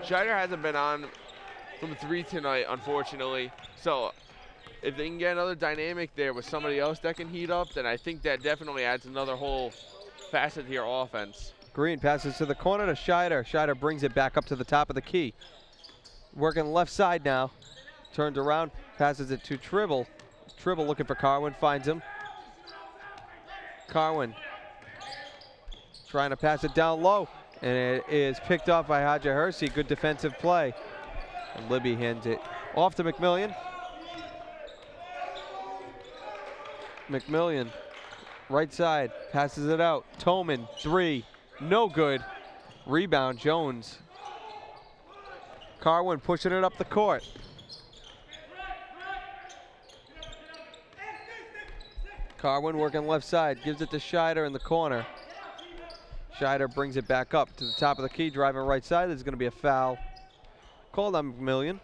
Scheider hasn't been on from three tonight, unfortunately. So if they can get another dynamic there with somebody else that can heat up, then I think that definitely adds another whole facet to your offense. Green passes to the corner to Scheider. Scheider brings it back up to the top of the key. Working left side now. Turns around, passes it to Tribble. Tribble looking for Carwin, finds him. Carwin trying to pass it down low, and it is picked off by Haja Hersey. Good defensive play. And Libby hands it off to McMillian. McMillian, right side, passes it out. Tolman, three, no good. Rebound, Jones. Carwin pushing it up the court. Carwin working left side, gives it to Scheider in the corner. Scheider brings it back up to the top of the key, driving right side. There's going to be a foul called on McMillian.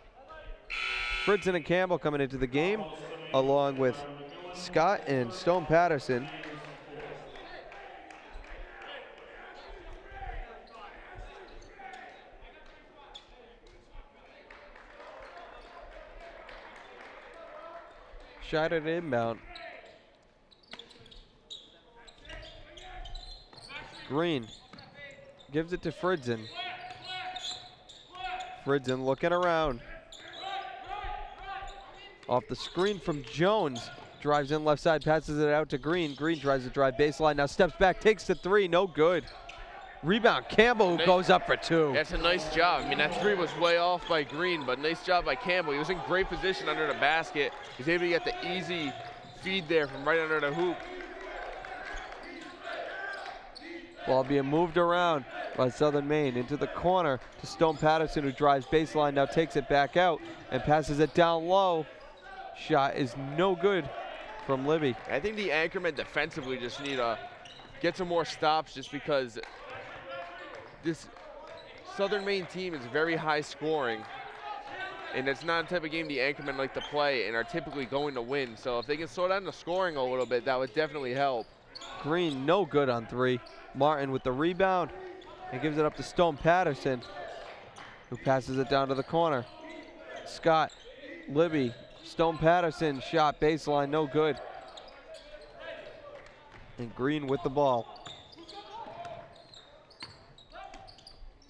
Fritzen and Campbell coming into the game, along with Scott and Stone Patterson. Scheider to inbound. Green gives it to Fritzen. Fritzen looking around. Off the screen from Jones. Drives in left side, passes it out to Green. Green tries to drive baseline, now steps back, takes the three, no good. Rebound, Campbell, who goes up for two. That's a nice job. I mean, that three was way off by Green, but nice job by Campbell. He was in great position under the basket. He's able to get the easy feed there from right under the hoop. Ball being moved around by Southern Maine into the corner to Stone Patterson, who drives baseline, now takes it back out and passes it down low. Shot is no good from Libby. I think the Anchormen defensively just need to get some more stops, just because this Southern Maine team is very high scoring, and it's not the type of game the Anchormen like to play and are typically going to win. So if they can slow down the scoring a little bit, that would definitely help. Green no good on three. Martin with the rebound and gives it up to Stone Patterson, who passes it down to the corner. Scott, Libby, Stone Patterson, shot baseline, no good. And Green with the ball.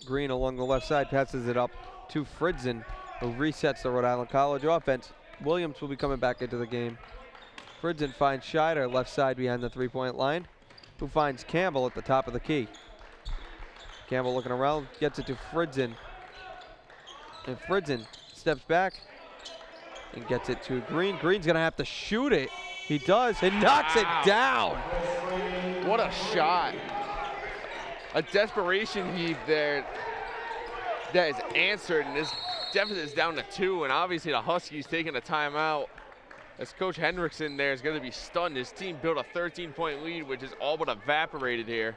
Green along the left side passes it up to Fritzen, who resets the Rhode Island College offense. Williams will be coming back into the game. Fritzen finds Scheider left side behind the three-point line, who finds Campbell at the top of the key. Campbell looking around, gets it to Fritzen. And Fritzen steps back and gets it to Green. Green's gonna have to shoot it. He does, and knocks it down. What a shot. A desperation heave there that is answered, and this deficit is down to two, and obviously the Huskies taking a timeout, as Coach Hendrickson there is going to be stunned. His team built a 13-point lead, which is all but evaporated here.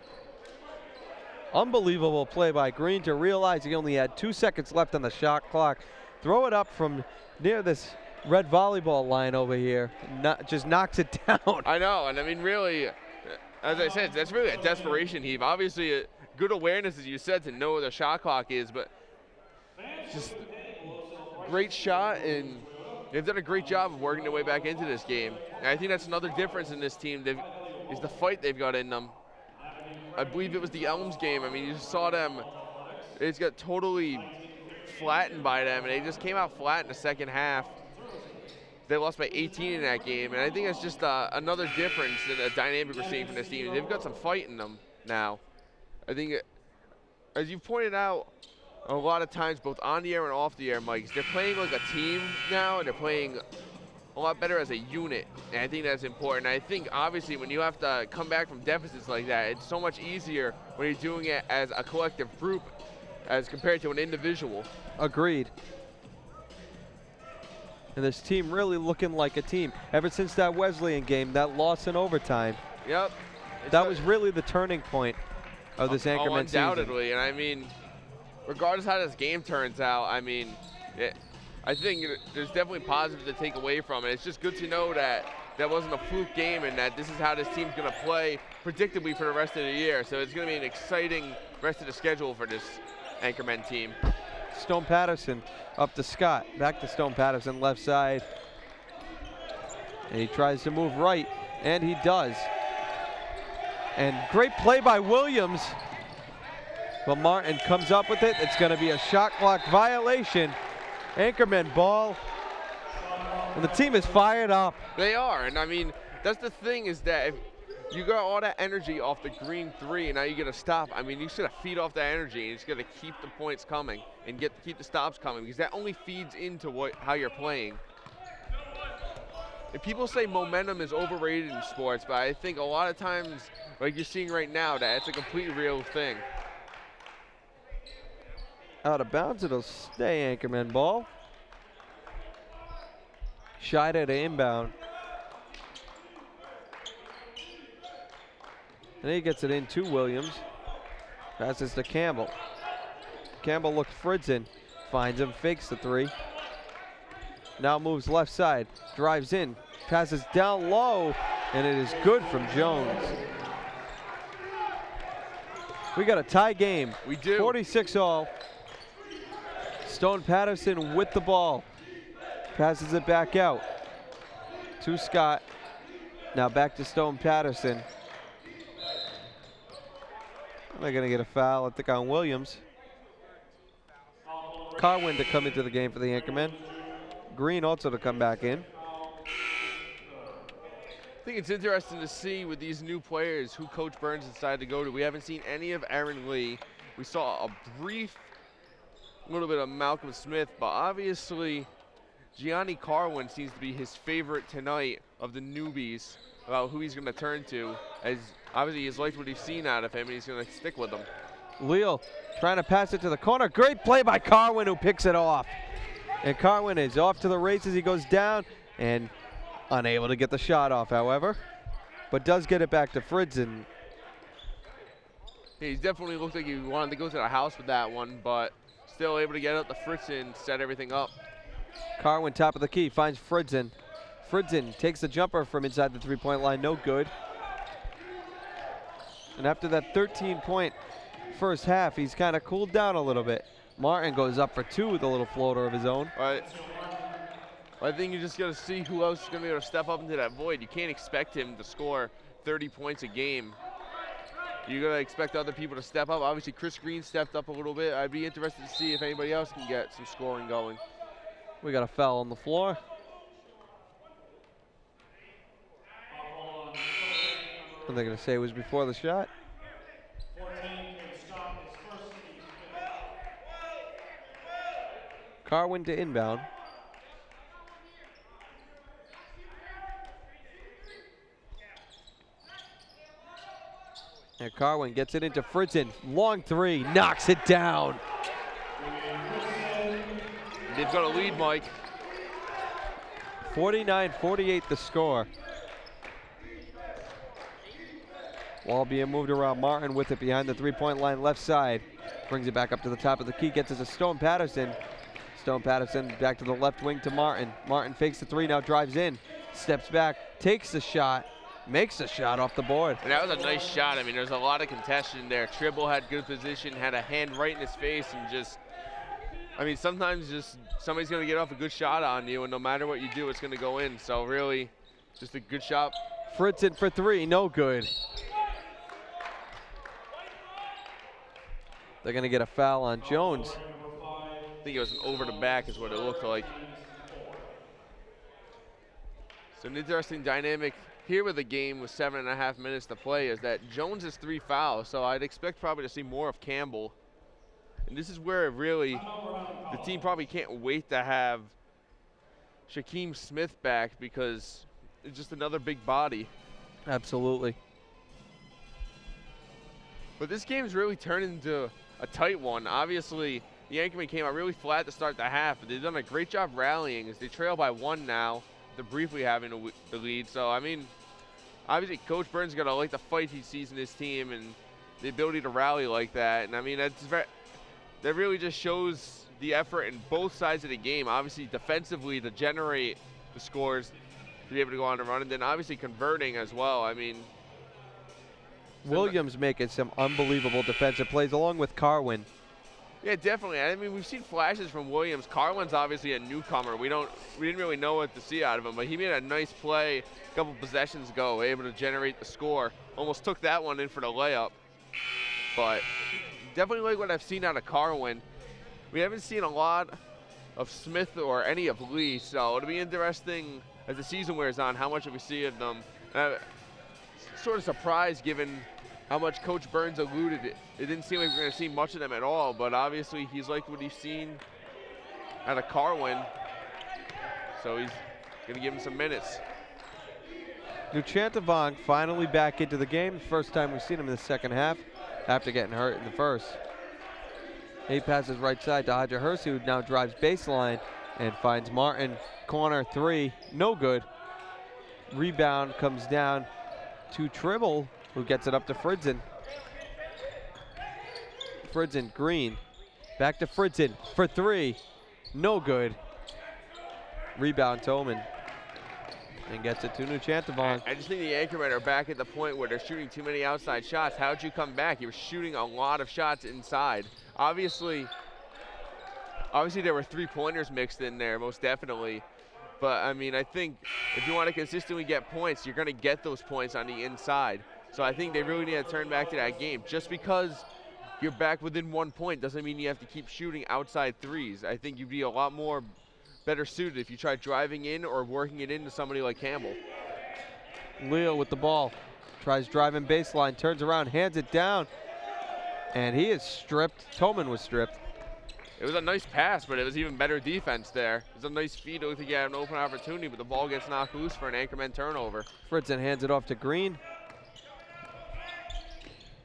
Unbelievable play by Green to realize he only had 2 seconds left on the shot clock. Throw it up from near this red volleyball line over here. Just knocks it down. I know, and I mean, really, as I said, that's really a desperation heave. Obviously, a good awareness, as you said, to know where the shot clock is, but just great shot, and they've done a great job of working their way back into this game. And I think that's another difference in this team is the fight they've got in them. I believe it was the Elms game. I mean, you just saw them. They just got totally flattened by them, and they just came out flat in the second half. They lost by 18 in that game, and I think that's just another difference in the dynamic we're seeing from this team. They've got some fight in them now. I think, as you pointed out, a lot of times, both on the air and off the air, Mike, they're playing like a team now, and they're playing a lot better as a unit, and I think that's important. I think, obviously, when you have to come back from deficits like that, it's so much easier when you're doing it as a collective group as compared to an individual. Agreed. And this team really looking like a team. Ever since that Wesleyan game, that loss in overtime, Yep. that was really the turning point of this Anchorman season. Undoubtedly, and I mean, regardless how this game turns out, I mean, I think there's definitely positives to take away from it. It's just good to know that that wasn't a fluke game and that this is how this team's going to play predictably for the rest of the year. So it's going to be an exciting rest of the schedule for this Anchorman team. Stone Patterson up to Scott. Back to Stone Patterson, left side. And he tries to move right, and he does. And great play by Williams. But Martin comes up with it. It's going to be a shot clock violation. Anchorman ball. And the team is fired up. They are, and I mean, that's the thing is that if you got all that energy off the green three and now you get a stop, I mean, you just got to feed off that energy and you just got to keep the points coming and keep the stops coming because that only feeds into how you're playing. And people say momentum is overrated in sports, but I think a lot of times, like you're seeing right now, that it's a completely real thing. Out of bounds, it'll stay Anchorman ball. Shied at an inbound. And he gets it in to Williams. Passes to Campbell. Campbell looks Fritzen, finds him, fakes the three. Now moves left side, drives in, passes down low, and it is good from Jones. We got a tie game. We do. 46-all. Stone Patterson with the ball. Passes it back out to Scott. Now back to Stone Patterson. They're going to get a foul, I think, on Williams. Carwin to come into the game for the Anchormen. Green also to come back in. I think it's interesting to see with these new players who Coach Burns decided to go to. We haven't seen any of Aaron Lee. We saw a brief little bit of Malcolm Smith, but obviously Gianni Carwin seems to be his favorite tonight of the newbies about who he's going to turn to, as obviously he's liked what he's seen out of him and he's going to stick with him. Leal trying to pass it to the corner. Great play by Carwin, who picks it off. And Carwin is off to the races. He goes down and unable to get the shot off, however, but does get it back to Fritzen. He definitely looked like he wanted to go to the house with that one, but still able to get out the Fritzen, set everything up. Carwin, top of the key, finds Fritzen. Fritzen takes the jumper from inside the three-point line, no good. And after that 13-point first half, he's kind of cooled down a little bit. Martin goes up for two with a little floater of his own. Right. I think you just got to see who else is going to be able to step up into that void. You can't expect him to score 30 points a game. You're going to expect other people to step up. Obviously, Chris Green stepped up a little bit. I'd be interested to see if anybody else can get some scoring going. We got a foul on the floor. What they're going to say it was before the shot. Carwin to inbound. And Carwin gets it into Fritzen. Long three, knocks it down. They've got a lead, Mike. 49-48 the score. Ball being moved around. Martin with it behind the three-point line left side. Brings it back up to the top of the key. Gets it to Stone Patterson. Stone Patterson back to the left wing to Martin. Martin fakes the three, now drives in. Steps back, takes the shot, makes the shot off the board. And that was a nice shot. I mean, there's a lot of contention there. Tribble had good position, had a hand right in his face, and just, I mean, sometimes just somebody's going to get off a good shot on you, and no matter what you do, it's going to go in. So really, just a good shot. Fritzen for three, no good. They're going to get a foul on Jones. I think it was an over the back is what it looked like. So an interesting dynamic here with the game with 7.5 minutes to play is that Jones has 3 fouls, so I'd expect probably to see more of Campbell. And this is where really the team probably can't wait to have Shaquem Smith back because it's just another big body. Absolutely. But this game's really turned into a tight one. Obviously, the Anchormen came out really flat to start the half, but they've done a great job rallying as they trail by 1 now. They're briefly having the lead. So, I mean, obviously Coach Burns got to like the fight he sees in his team and the ability to rally like that. And, I mean, that really just shows the effort in both sides of the game. Obviously, defensively to generate the scores, to be able to go on and run, and then obviously converting as well. I mean, Williams making some unbelievable defensive plays along with Carwin. yeah, definitely. I mean, we've seen flashes from Williams. Carlin's obviously a newcomer. We didn't really know what to see out of him, but he made a nice play a couple possessions ago, able to generate the score. Almost took that one in for the layup. But definitely like what I've seen out of Carwin. We haven't seen a lot of Smith or any of Lee, so it'll be interesting as the season wears on how much we see of them. And I'm sort of surprised given how much Coach Burns alluded it. It didn't seem like we were going to see much of them at all, but obviously he's liked what he's seen out of Carwin, so he's going to give him some minutes. Nuchantavong finally back into the game. First time we've seen him in the second half after getting hurt in the first. He passes right side to Hodger Hurst, who now drives baseline and finds Martin. Corner 3, no good. Rebound comes down to Tribble, who gets it up to Fritzen. Fritzen, Green, back to Fritzen for 3, no good. Rebound Tolman, and gets it to Nuchantavong. I just think the Anchormen are back at the point where they're shooting too many outside shots. How'd you come back? You were shooting a lot of shots inside. Obviously there were 3-pointers mixed in there, most definitely. But, I mean, I think if you want to consistently get points, you're going to get those points on the inside. So I think they really need to turn back to that game. Just because you're back within 1 point doesn't mean you have to keep shooting outside threes. I think you'd be a lot more better suited if you try driving in or working it into somebody like Campbell. Leo with the ball, tries driving baseline, turns around, hands it down, and he is stripped. Tolman was stripped. It was a nice pass, but it was even better defense there. It was a nice feed to get an open opportunity, but the ball gets knocked loose for an Anchorman turnover. Fritzen hands it off to Green.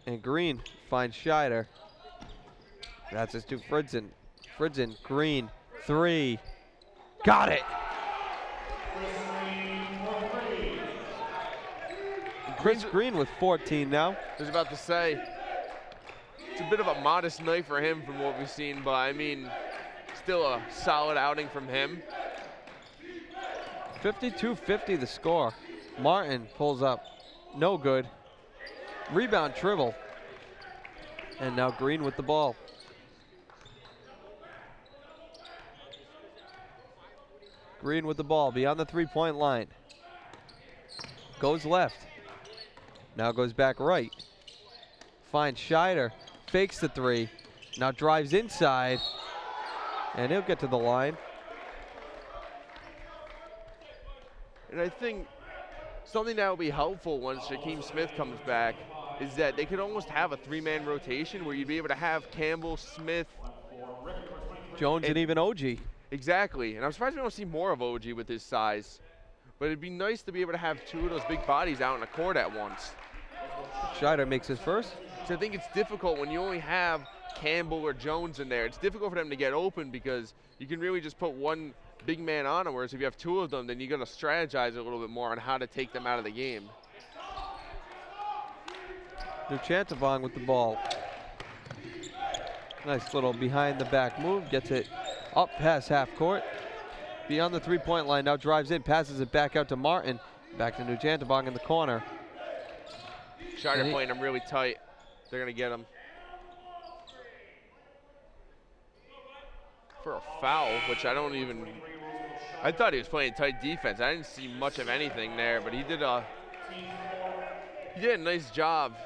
And Green finds Scheider. That's his to Fritzen. Fritzen, Green, 3. Got it! Chris Green with 14 now. I was about to say, it's a bit of a modest night for him from what we've seen, but I mean, still a solid outing from him. 52-50 the score. Martin pulls up, no good. Rebound Tribble. And now Green with the ball. Green with the ball beyond the 3-point line. Goes left. Now goes back right. Finds Scheider. Fakes the 3. Now drives inside. And he'll get to the line. And I think something that will be helpful once Shaquem Smith comes back is that they could almost have a 3-man rotation where you'd be able to have Campbell, Smith, Jones, and even OG. Exactly, and I'm surprised we don't see more of OG with his size. But it'd be nice to be able to have 2 of those big bodies out in the court at once. Scheider makes his first. So I think it's difficult when you only have Campbell or Jones in there. It's difficult for them to get open because you can really just put one big man on them, whereas if you have 2 of them, then you got to strategize a little bit more on how to take them out of the game. Nuchantavong with the ball. Nice little behind the back move, gets it up past half court. Beyond the 3-point line, now drives in, passes it back out to Martin. Back to Nuchantavong in the corner. Scheider playing him really tight. They're going to get him for a foul, which I thought he was playing tight defense. I didn't see much of anything there, but he did a nice job.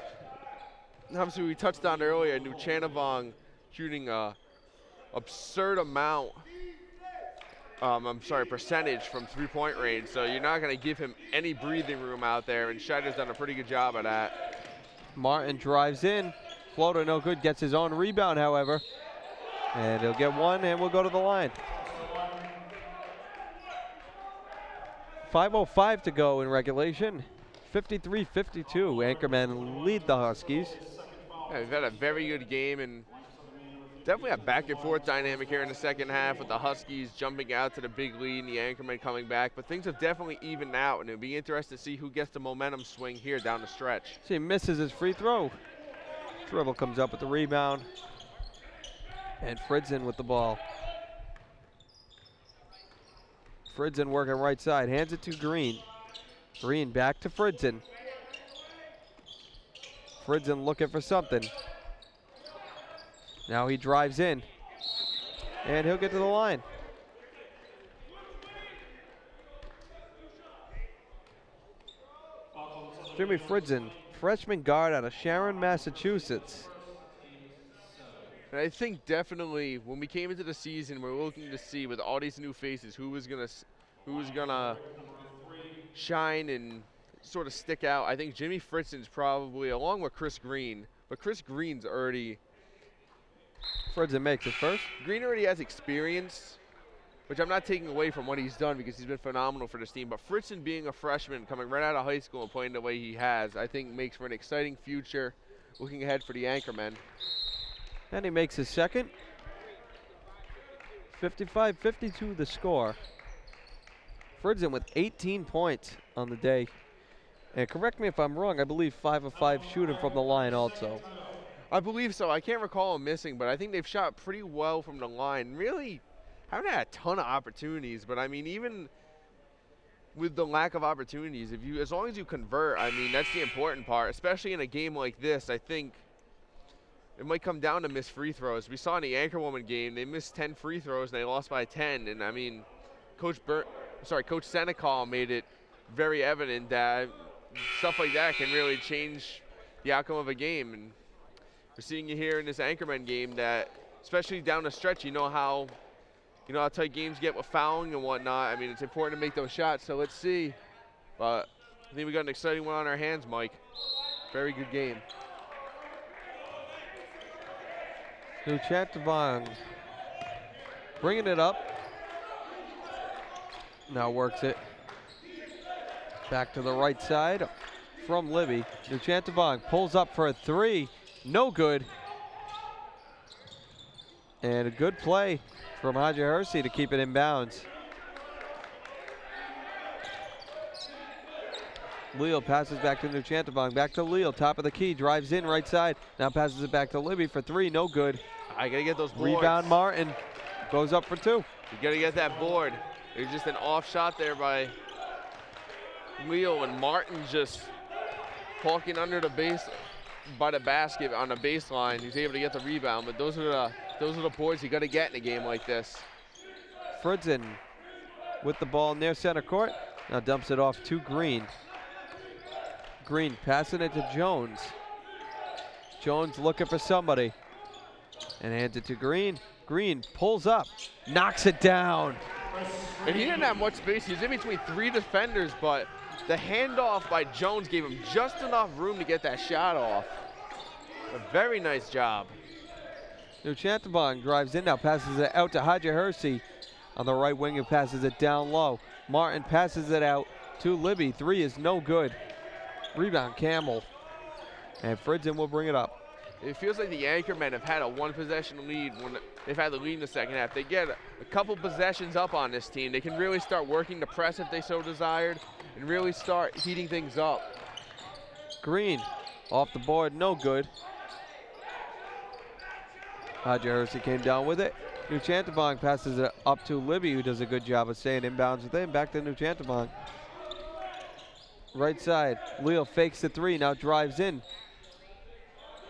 Obviously, we touched on earlier, Nuchantavong shooting a absurd amount percentage from three-point range. So you're not going to give him any breathing room out there, and Scheider's done a pretty good job of that. Martin drives in. Floater no good, gets his own rebound, however. And he'll get one, and we'll go to the line. 5:05 to go in regulation. 53-52. Anchormen lead the Huskies. Yeah, we've had a very good game, and definitely a back-and-forth dynamic here in the second half with the Huskies jumping out to the big lead and the Anchormen coming back. But things have definitely evened out, and it'll be interesting to see who gets the momentum swing here down the stretch. See, he misses his free throw. Dribble comes up with the rebound. And Fritzen with the ball. Fritzen working right side, hands it to Green. Green back to Fritzen. Fritzen looking for something. Now he drives in, and he'll get to the line. Jimmy Fritzen, freshman guard out of Sharon, Massachusetts. And I think definitely when we came into the season, we're looking to see with all these new faces who was gonna shine and sort of stick out. I think Jimmy Fritzen's probably, along with Chris Green, but Chris Green's already. Fritzen makes it first. Green already has experience, which I'm not taking away from what he's done because he's been phenomenal for this team. But Fritzen being a freshman, coming right out of high school and playing the way he has, I think makes for an exciting future looking ahead for the Anchormen. And he makes his second. 55-52 the score. Fritzen with 18 points on the day. And correct me if I'm wrong, I believe 5 of 5 shooting from the line also. I believe so. I can't recall him missing, but I think they've shot pretty well from the line. Really haven't had a ton of opportunities, but I mean, even with the lack of opportunities, as long as you convert, I mean, that's the important part, especially in a game like this. I think it might come down to missed free throws. We saw in the Anchorwoman game, they missed 10 free throws and they lost by 10. And I mean, Coach Senecal made it very evident that stuff like that can really change the outcome of a game. And we're seeing it here in this Anchorman game that, especially down the stretch, you know how tight games get with fouling and whatnot. I mean, it's important to make those shots. So let's see. But I think we got an exciting one on our hands, Mike. Very good game. Nuchatavong bringing it up. Now works it back to the right side from Libby. Nuchatavong pulls up for a three. No good. And a good play from Haji Hersey to keep it in bounds. Leal passes back to Nuchatavong. Back to Leal, top of the key, drives in right side. Now passes it back to Libby for three, no good. I gotta get those boards. Rebound Martin, goes up for two. You gotta get that board. It was just an off shot there by Leal, and Martin just hawking under the base by the basket on the baseline. He's able to get the rebound, but those are the boards you gotta get in a game like this. Fritzen with the ball near center court. Now dumps it off to Green. Green passing it to Jones. Jones looking for somebody and hands it to Green. Green pulls up, knocks it down. And he didn't have much space. He was in between three defenders, but the handoff by Jones gave him just enough room to get that shot off. A very nice job. Nuchatavong drives in now, passes it out to Haji Hersey on the right wing and passes it down low. Martin passes it out to Libby. Three is no good. Rebound Campbell. And Fritzen will bring it up. It feels like the Anchormen have had a one-possession lead when they've had the lead in the second half. They get a couple possessions up on this team. They can really start working the press if they so desired and really start heating things up. Green off the board, no good. Haji Hersey came down with it. Nuchatavong passes it up to Libby, who does a good job of staying inbounds with him. Back to Nuchatavong. Right side, Leal fakes the three, now drives in.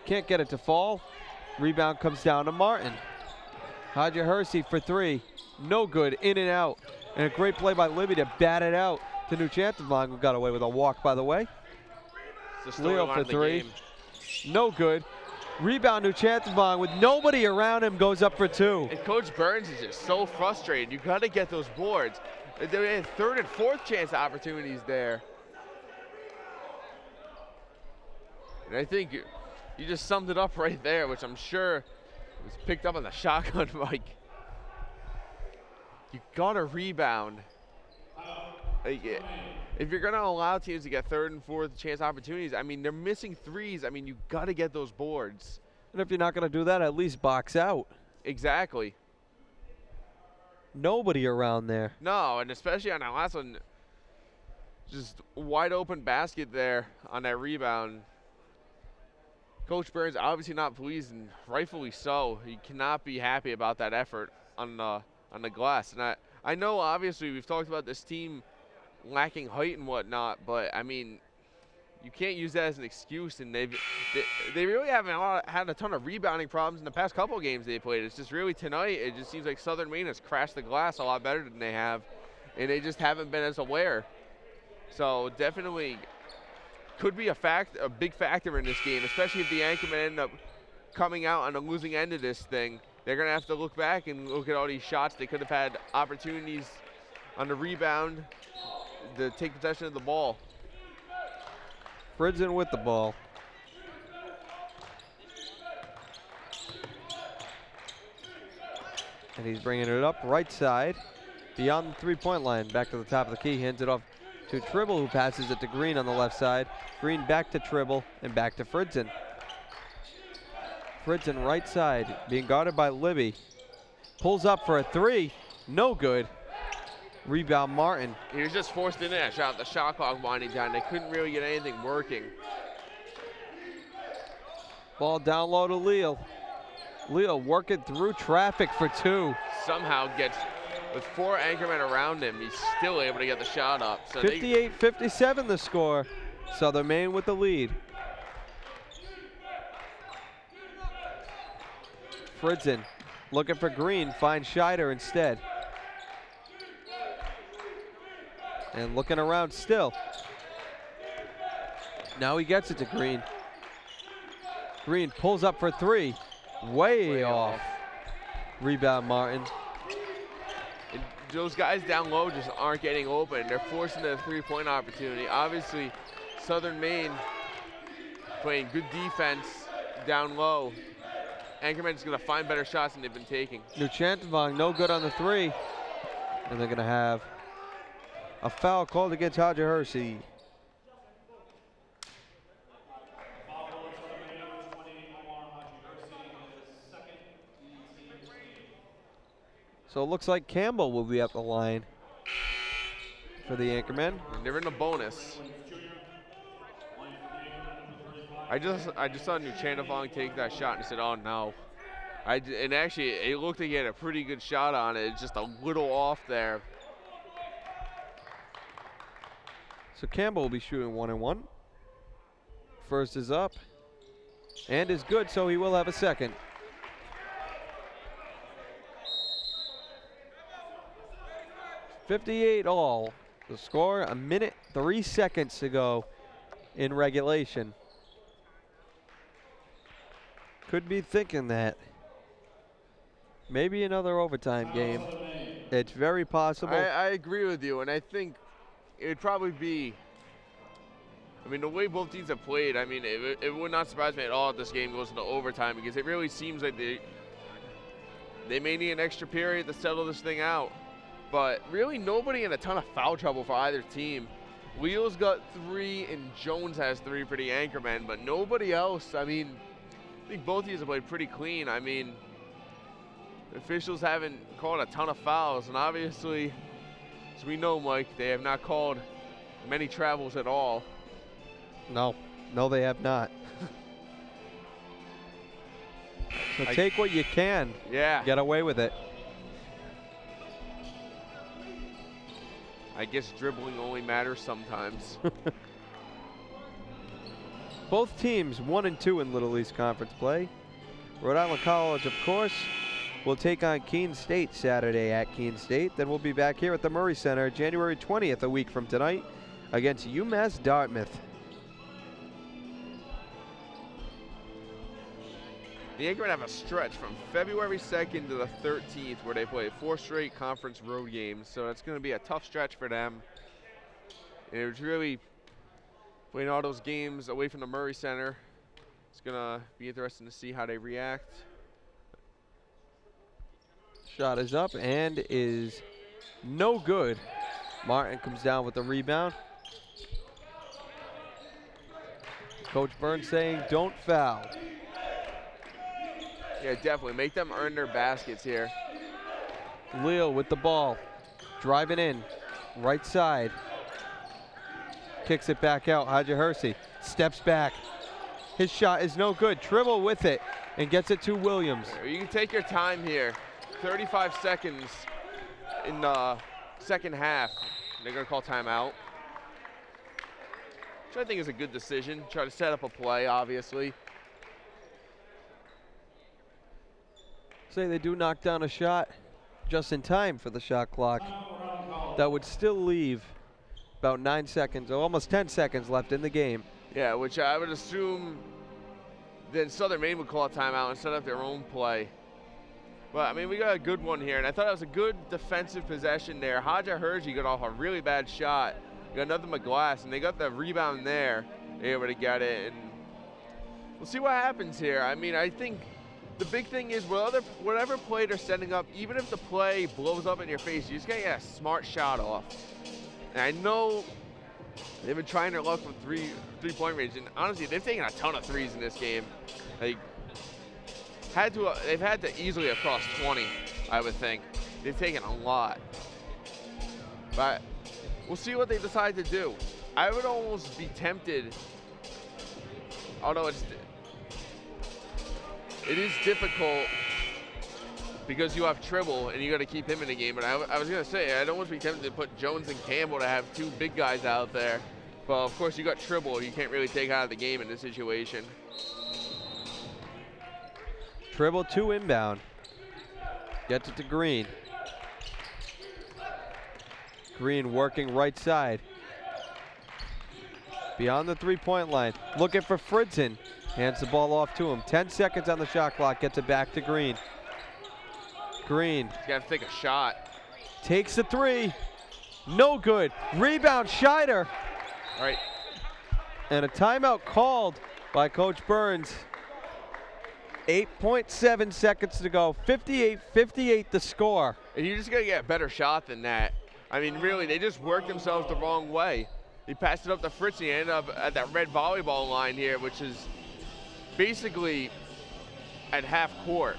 Can't get it to fall. Rebound comes down to Martin. Haji Hersey for three, no good, in and out. And a great play by Libby to bat it out to Nuchatavong, who got away with a walk, by the way. It's the Leal storyline for of the three, game. no good. Rebound Nuchantabong with nobody around him, goes up for 2. And Coach Burns is just so frustrated. You got to get those boards. They had third and fourth chance opportunities there. And I think you just summed it up right there, which I'm sure was picked up on the shotgun mic. You got to rebound. Like, if you're going to allow teams to get third and fourth chance opportunities, I mean, they're missing threes. I mean, you got to get those boards. And if you're not going to do that, at least box out. Exactly. Nobody around there. No, and especially on that last one, just wide open basket there on that rebound. Coach Burns obviously not pleased, and rightfully so. He cannot be happy about that effort on the glass. And I know obviously we've talked about this team lacking height and whatnot, but I mean, you can't use that as an excuse. And they really haven't had a ton of rebounding problems in the past couple of games they played. It's just really tonight, it just seems like Southern Maine has crashed the glass a lot better than they have, and they just haven't been as aware. So definitely could be a big factor in this game, especially if the Anchormen end up coming out on the losing end of this thing. They're going to have to look back and look at all these shots. They could have had opportunities on the rebound to take possession of the ball. Fridson with the ball. And he's bringing it up right side, beyond the three-point line, back to the top of the key, hands it off to Tribble, who passes it to Green on the left side. Green back to Tribble and back to Fridson. Fridson right side, being guarded by Libby. Pulls up for a 3, no good. Rebound Martin. He was just forced into that shot. The shot clock winding down. They couldn't really get anything working. Ball down low to Leal. Leal working through traffic for 2. Somehow gets, with 4 Anchormen around him, he's still able to get the shot up. So 58-57 the score. Southern Maine with the lead. Fridson looking for Green, finds Scheider instead. And looking around still. Now he gets it to Green. Green pulls up for 3. Way off. Rebound Martin. And those guys down low just aren't getting open. They're forcing a 3-point opportunity. Obviously, Southern Maine playing good defense down low. Anchorman's going to find better shots than they've been taking. Nuchantabong no good on the 3. And they're going to have a foul called against Haja Hersey. So it looks like Campbell will be at the line for the Anchormen. And they're in a bonus. I just saw Nuchantabong take that shot and said, oh no. And actually, it looked like he had a pretty good shot on it. It's just a little off there. So Campbell will be shooting 1-1. First is up and is good, so he will have a second. .58 all. The score, 1 minute, 3 seconds to go in regulation. Could be thinking that maybe another overtime game. It's very possible. I agree with you, and I think it would probably be, I mean, the way both teams have played, I mean, it would not surprise me at all if this game goes into overtime, because it really seems like they may need an extra period to settle this thing out. But really nobody in a ton of foul trouble for either team. Leal's got 3 and Jones has 3 for the Anchormen, but nobody else. I mean, I think both of these have played pretty clean. I mean, the officials haven't called a ton of fouls, and obviously, as we know, Mike, they have not called many travels at all. No, they have not. So take what you can. Yeah. Get away with it. I guess dribbling only matters sometimes. Both teams 1 and 2 in Little East Conference play. Rhode Island College, of course, will take on Keene State Saturday at Keene State. Then we'll be back here at the Murray Center January 20th, a week from tonight, against UMass Dartmouth. The Anchormen have a stretch from February 2nd to the 13th where they play 4 straight conference road games. So it's going to be a tough stretch for them. And it was really playing all those games away from the Murray Center. It's going to be interesting to see how they react. Shot is up and is no good. Martin comes down with the rebound. Coach Burns saying don't foul. Yeah, definitely. Make them earn their baskets here. Leal with the ball. Driving in. Right side. Kicks it back out. Haja Hersey steps back. His shot is no good. Tribble with it and gets it to Williams. You can take your time here. 35 seconds in the second half. They're going to call timeout. Which I think is a good decision. Try to set up a play, obviously. Say they do knock down a shot just in time for the shot clock. That would still leave about 9 seconds, or almost 10 seconds left in the game. Yeah, which I would assume then Southern Maine would call a timeout and set up their own play. But, I mean, we got a good one here, and I thought it was a good defensive possession there. Haja Hersey got off a really bad shot. Got nothing but glass, and they got the rebound there. They were able to get it, and we'll see what happens here. I mean, I think the big thing is whatever play they're setting up, even if the play blows up in your face, you just gotta get a smart shot off. And I know they've been trying their luck from three-point range, and honestly, they've taken a ton of threes in this game. They've had to easily have crossed 20, I would think. They've taken a lot. But we'll see what they decide to do. I would almost be tempted, although it is difficult because you have Tribble and you got to keep him in the game. But I was going to say, I'd almost be tempted to put Jones and Campbell to have 2 big guys out there. But of course, you got Tribble. You can't really take out of the game in this situation. Tribble 2 inbound. Gets it to Green. Green working right side. Beyond the 3-point line. Looking for Fritzen. Hands the ball off to him. 10 seconds on the shot clock. Gets it back to Green. Green. He's got to take a shot. Takes the 3. No good. Rebound Scheider. All right. And a timeout called by Coach Burns. 8.7 seconds to go. 58-58 the score. And you just got to get a better shot than that. I mean, really, they just worked themselves the wrong way. He passed it up to Fritz. He ended up at that red volleyball line here, which is basically at half court.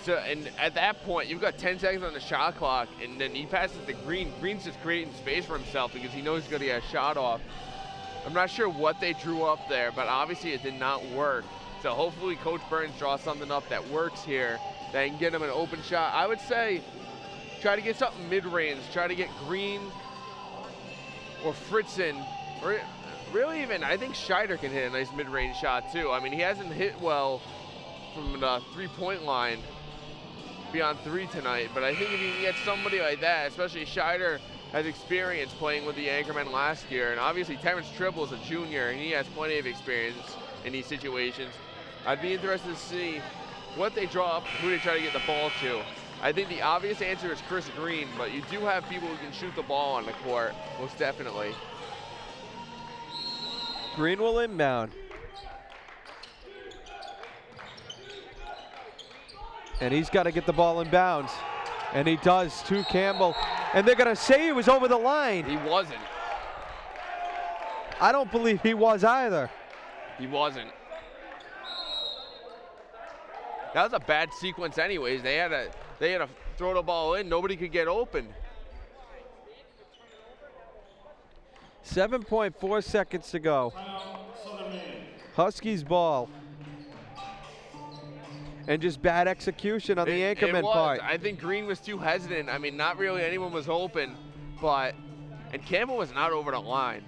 So, and at that point, you've got 10 seconds on the shot clock, and then he passes to Green. Green's just creating space for himself because he knows he's going to get a shot off. I'm not sure what they drew up there, but obviously it did not work. So hopefully Coach Burns draws something up that works here, that can get him an open shot. I would say try to get something mid-range. Try to get Green or Fritzen, or really even, I think Scheider can hit a nice mid-range shot too. I mean, he hasn't hit well from the 3-point line beyond 3 tonight, but I think if you can get somebody like that, especially Scheider has experience playing with the Anchormen last year, and obviously Terrence Tribble is a junior, and he has plenty of experience in these situations. I'd be interested to see what they draw up, who they try to get the ball to. I think the obvious answer is Chris Green, but you do have people who can shoot the ball on the court, most definitely. Green will inbound. And he's got to get the ball in bounds. And he does to Campbell. And they're going to say he was over the line. He wasn't. I don't believe he was either. He wasn't. That was a bad sequence anyways. They had to throw the ball in. Nobody could get open. 7.4 seconds to go. Huskies ball. And just bad execution on the Anchormen part. I think Green was too hesitant. I mean, not really anyone was open, and Campbell was not over the line.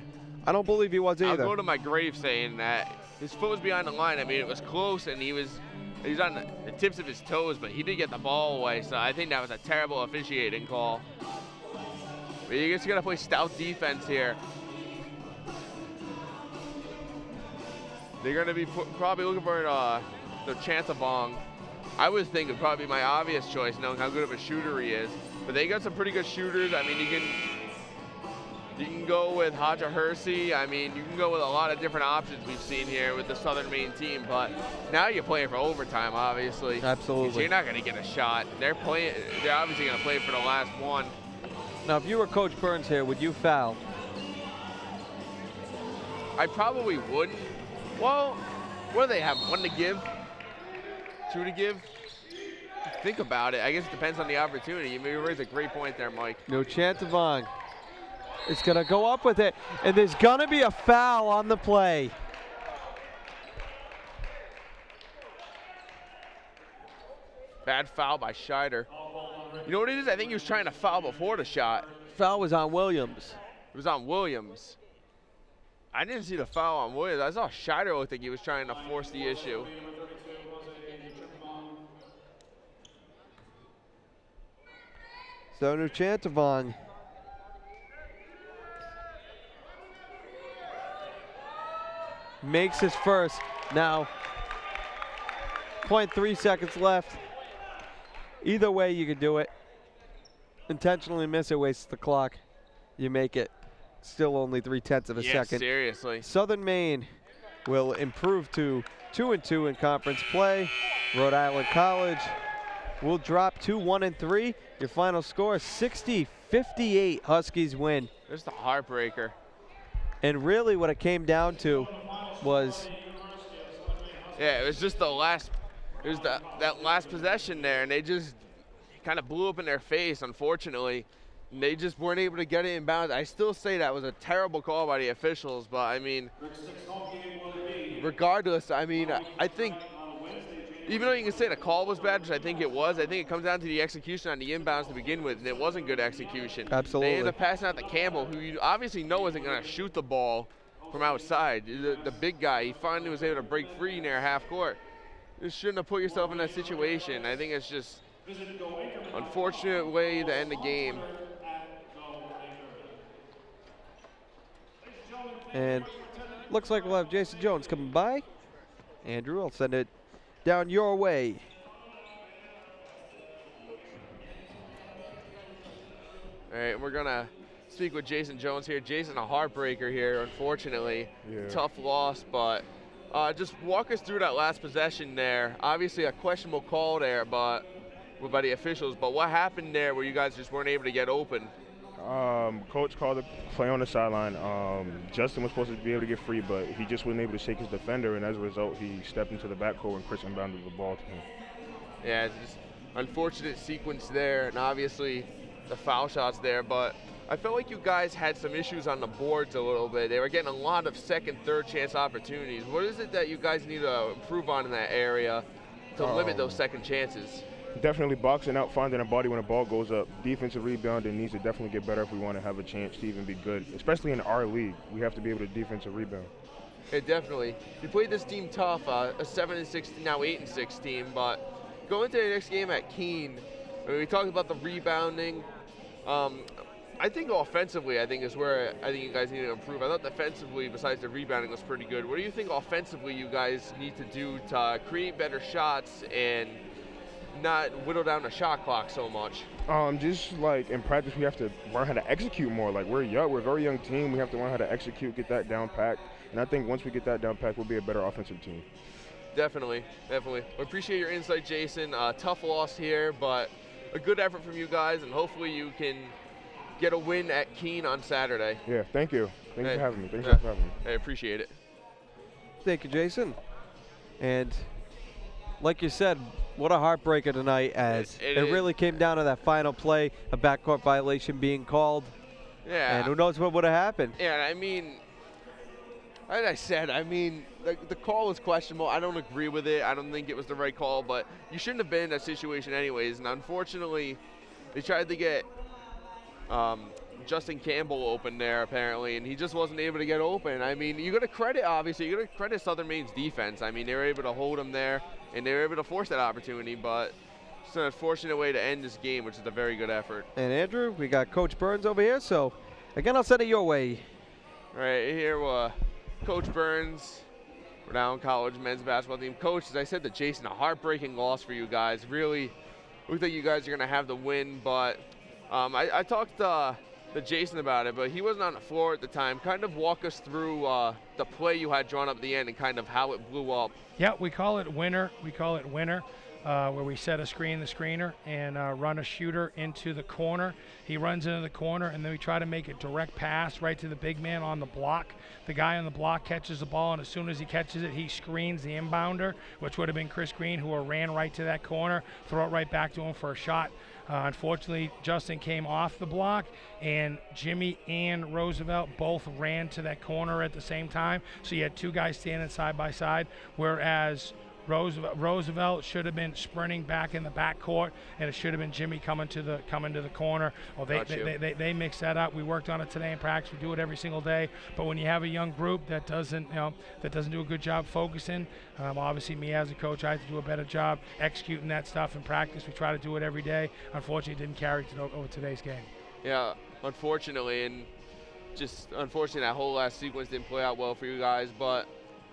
I don't believe he was either. I'll go to my grave saying that. His foot was behind the line. I mean, it was close, and he was on the tips of his toes, but he did get the ball away, so I think that was a terrible officiating call. But you just got to play stout defense here. They're going to be probably looking for the Chantabong, I would think would probably be my obvious choice, knowing how good of a shooter he is. But they got some pretty good shooters. I mean, you can go with Haja Hersey. I mean, you can go with a lot of different options we've seen here with the Southern Maine team. But now you're playing for overtime, obviously. Absolutely. So you're not going to get a shot. They're obviously going to play for the last one. Now, if you were Coach Burns here, would you foul? I probably wouldn't. Well, what do they have? 1 to give? 2 to give? Think about it. I guess it depends on the opportunity. You raise a great point there, Mike. No Chantavong is going to go up with it, and there's going to be a foul on the play. Bad foul by Scheider. You know what it is? I think he was trying to foul before the shot. Foul was on Williams. It was on Williams. I didn't see the foul on Williams. I saw Scheider looked like he was trying to force the issue. So Chantavong. Makes his first. Now, 0.3 seconds left. Either way, you could do it. Intentionally miss it, wastes the clock. You make it. Still only 0.3 of a second. Seriously. Southern Maine will improve to 2-2 in conference play. Rhode Island College will drop to 1-3. Your final score, 60-58. Huskies win. There's the heartbreaker. And really what it came down to was... Yeah, it was just the last, it was that last possession there, and they just kind of blew up in their face, unfortunately. And they just weren't able to get it in bounds. I still say that was a terrible call by the officials, but I mean, regardless, I mean, I think, even though you can say the call was bad, which I think it was, I think it comes down to the execution on the inbounds to begin with, and it wasn't good execution. Absolutely. They ended up passing out to Campbell, who you obviously know isn't going to shoot the ball from outside. The big guy, he finally was able to break free near half court. You shouldn't have put yourself in that situation. I think it's just unfortunate way to end the game. And looks like we'll have Jason Jones coming by. Andrew, I'll send it down your way. All right, we're gonna speak with Jason Jones here. Jason, a heartbreaker here, unfortunately. Yeah. Tough loss, but just walk us through that last possession there. Obviously a questionable call there, but by the officials. But what happened there where you guys just weren't able to get open? Coach called the play on the sideline. Justin was supposed to be able to get free, but he just wasn't able to shake his defender, and as a result, he stepped into the backcourt and Chris inbounded the ball to him. Yeah, it's just unfortunate sequence there, and obviously the foul shots there, but I felt like you guys had some issues on the boards a little bit. They were getting a lot of second, third chance opportunities. What is it that you guys need to improve on in that area to limit those second chances? Definitely boxing out, finding a body when the ball goes up. Defensive rebounding needs to definitely get better if we want to have a chance to even be good, especially in our league. We have to be able to defensive rebound. Yeah, definitely. You played this team tough, a 7-6, now 8-6 team, but going to the next game at Keene, I mean, we talked about the rebounding. I think offensively, I think is where I think you guys need to improve. I thought defensively, besides the rebounding, was pretty good. What do you think offensively you guys need to do to create better shots and not whittle down the shot clock so much? Just like in practice, we have to learn how to execute more. Like we're a very young team. We have to learn how to execute, get that down packed. And I think once we get that down packed, we'll be a better offensive team. Definitely, definitely. We appreciate your insight, Jason. Tough loss here, but a good effort from you guys, and hopefully you can get a win at Keene on Saturday. Yeah, thank you. Thank you for having me. Thank you for having me. I appreciate it. Thank you, Jason. And like you said, what a heartbreaker tonight, as it really came down to that final play, a backcourt violation being called. Yeah. And who knows what would have happened. Yeah, I mean, like I said, I mean, the call was questionable. I don't agree with it. I don't think it was the right call, but you shouldn't have been in that situation anyways. And unfortunately, they tried to get Justin Campbell open there apparently, and he just wasn't able to get open. I mean, you got to credit, obviously, you got to credit Southern Maine's defense. I mean, they were able to hold him there, and they were able to force that opportunity, but it's an unfortunate way to end this game, which is a very good effort. And Andrew, we got Coach Burns over here, so again, I'll send it your way. All right, here Coach Burns Rhode Island College men's basketball team. Coach, as I said to Jason, a heartbreaking loss for you guys. Really looked like you guys are going to have the win, but I talked to Jason about it, but he wasn't on the floor at the time. Kind of walk us through the play you had drawn up at the end and kind of how it blew up. Yeah, we call it winner. Where we set a screen, the screener, and run a shooter into the corner. He runs into the corner, and then we try to make a direct pass right to the big man on the block. The guy on the block catches the ball, and as soon as he catches it, he screens the inbounder, which would have been Chris Green, who ran right to that corner, throw it right back to him for a shot. Unfortunately, Justin came off the block, and Jimmy and Roosevelt both ran to that corner at the same time. So you had two guys standing side by side, whereas Roosevelt should have been sprinting back in the backcourt, and it should have been Jimmy coming to the corner. Well, they mixed that up. We worked on it today in practice. We do it every single day. But when you have a young group that doesn't do a good job focusing, obviously me as a coach, I have to do a better job executing that stuff in practice. We try to do it every day. Unfortunately, it didn't carry over today's game. Yeah, unfortunately, and just unfortunately that whole last sequence didn't play out well for you guys, but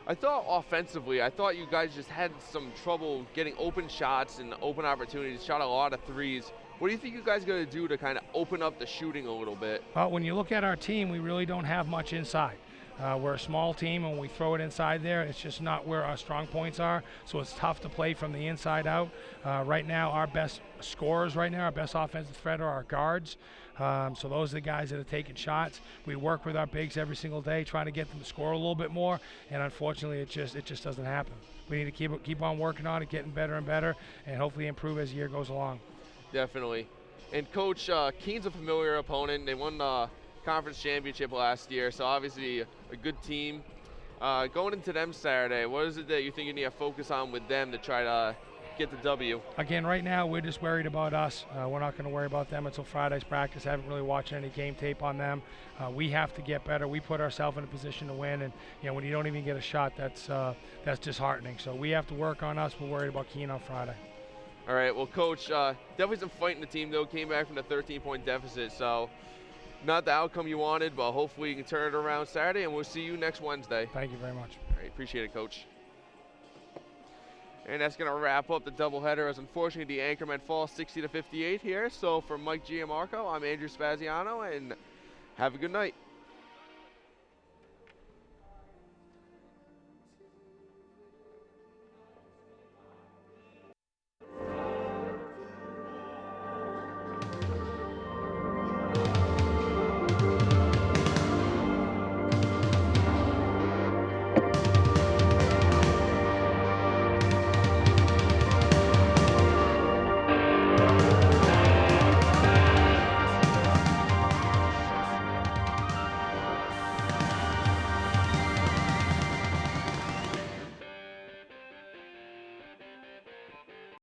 I thought offensively, I thought you guys just had some trouble getting open shots and open opportunities, shot a lot of threes. What do you think you guys got to do to kind of open up the shooting a little bit? When you look at our team, we really don't have much inside. We're a small team, and when we throw it inside there, it's just not where our strong points are, so it's tough to play from the inside out. Right now, our best scorers our best offensive threat are our guards. So those are the guys that are taking shots. We work with our bigs every single day, trying to get them to score a little bit more, and unfortunately, it just doesn't happen. We need to keep on working on it, getting better and better, and hopefully improve as the year goes along. Definitely. And Coach, Keene's a familiar opponent. They won the conference championship last year, so obviously a good team. Going into them Saturday, what is it that you think you need to focus on with them to try to get the W? Again, right now we're just worried about us. We're not going to worry about them until Friday's practice. I haven't really watched any game tape on them. We have to get better. We put ourselves in a position to win, and when you don't even get a shot, that's disheartening. So we have to work on us. We're worried about Keene on Friday. All right, well, Coach, definitely some fight in the team, though. Came back from the 13-point deficit, so not the outcome you wanted, but hopefully you can turn it around Saturday, and we'll see you next Wednesday. Thank you very much. All right, appreciate it, Coach. And that's going to wrap up the doubleheader, as unfortunately the Anchormen fall 60-58 here. So for Mike Giamarco, I'm Andrew Spaziano, and have a good night.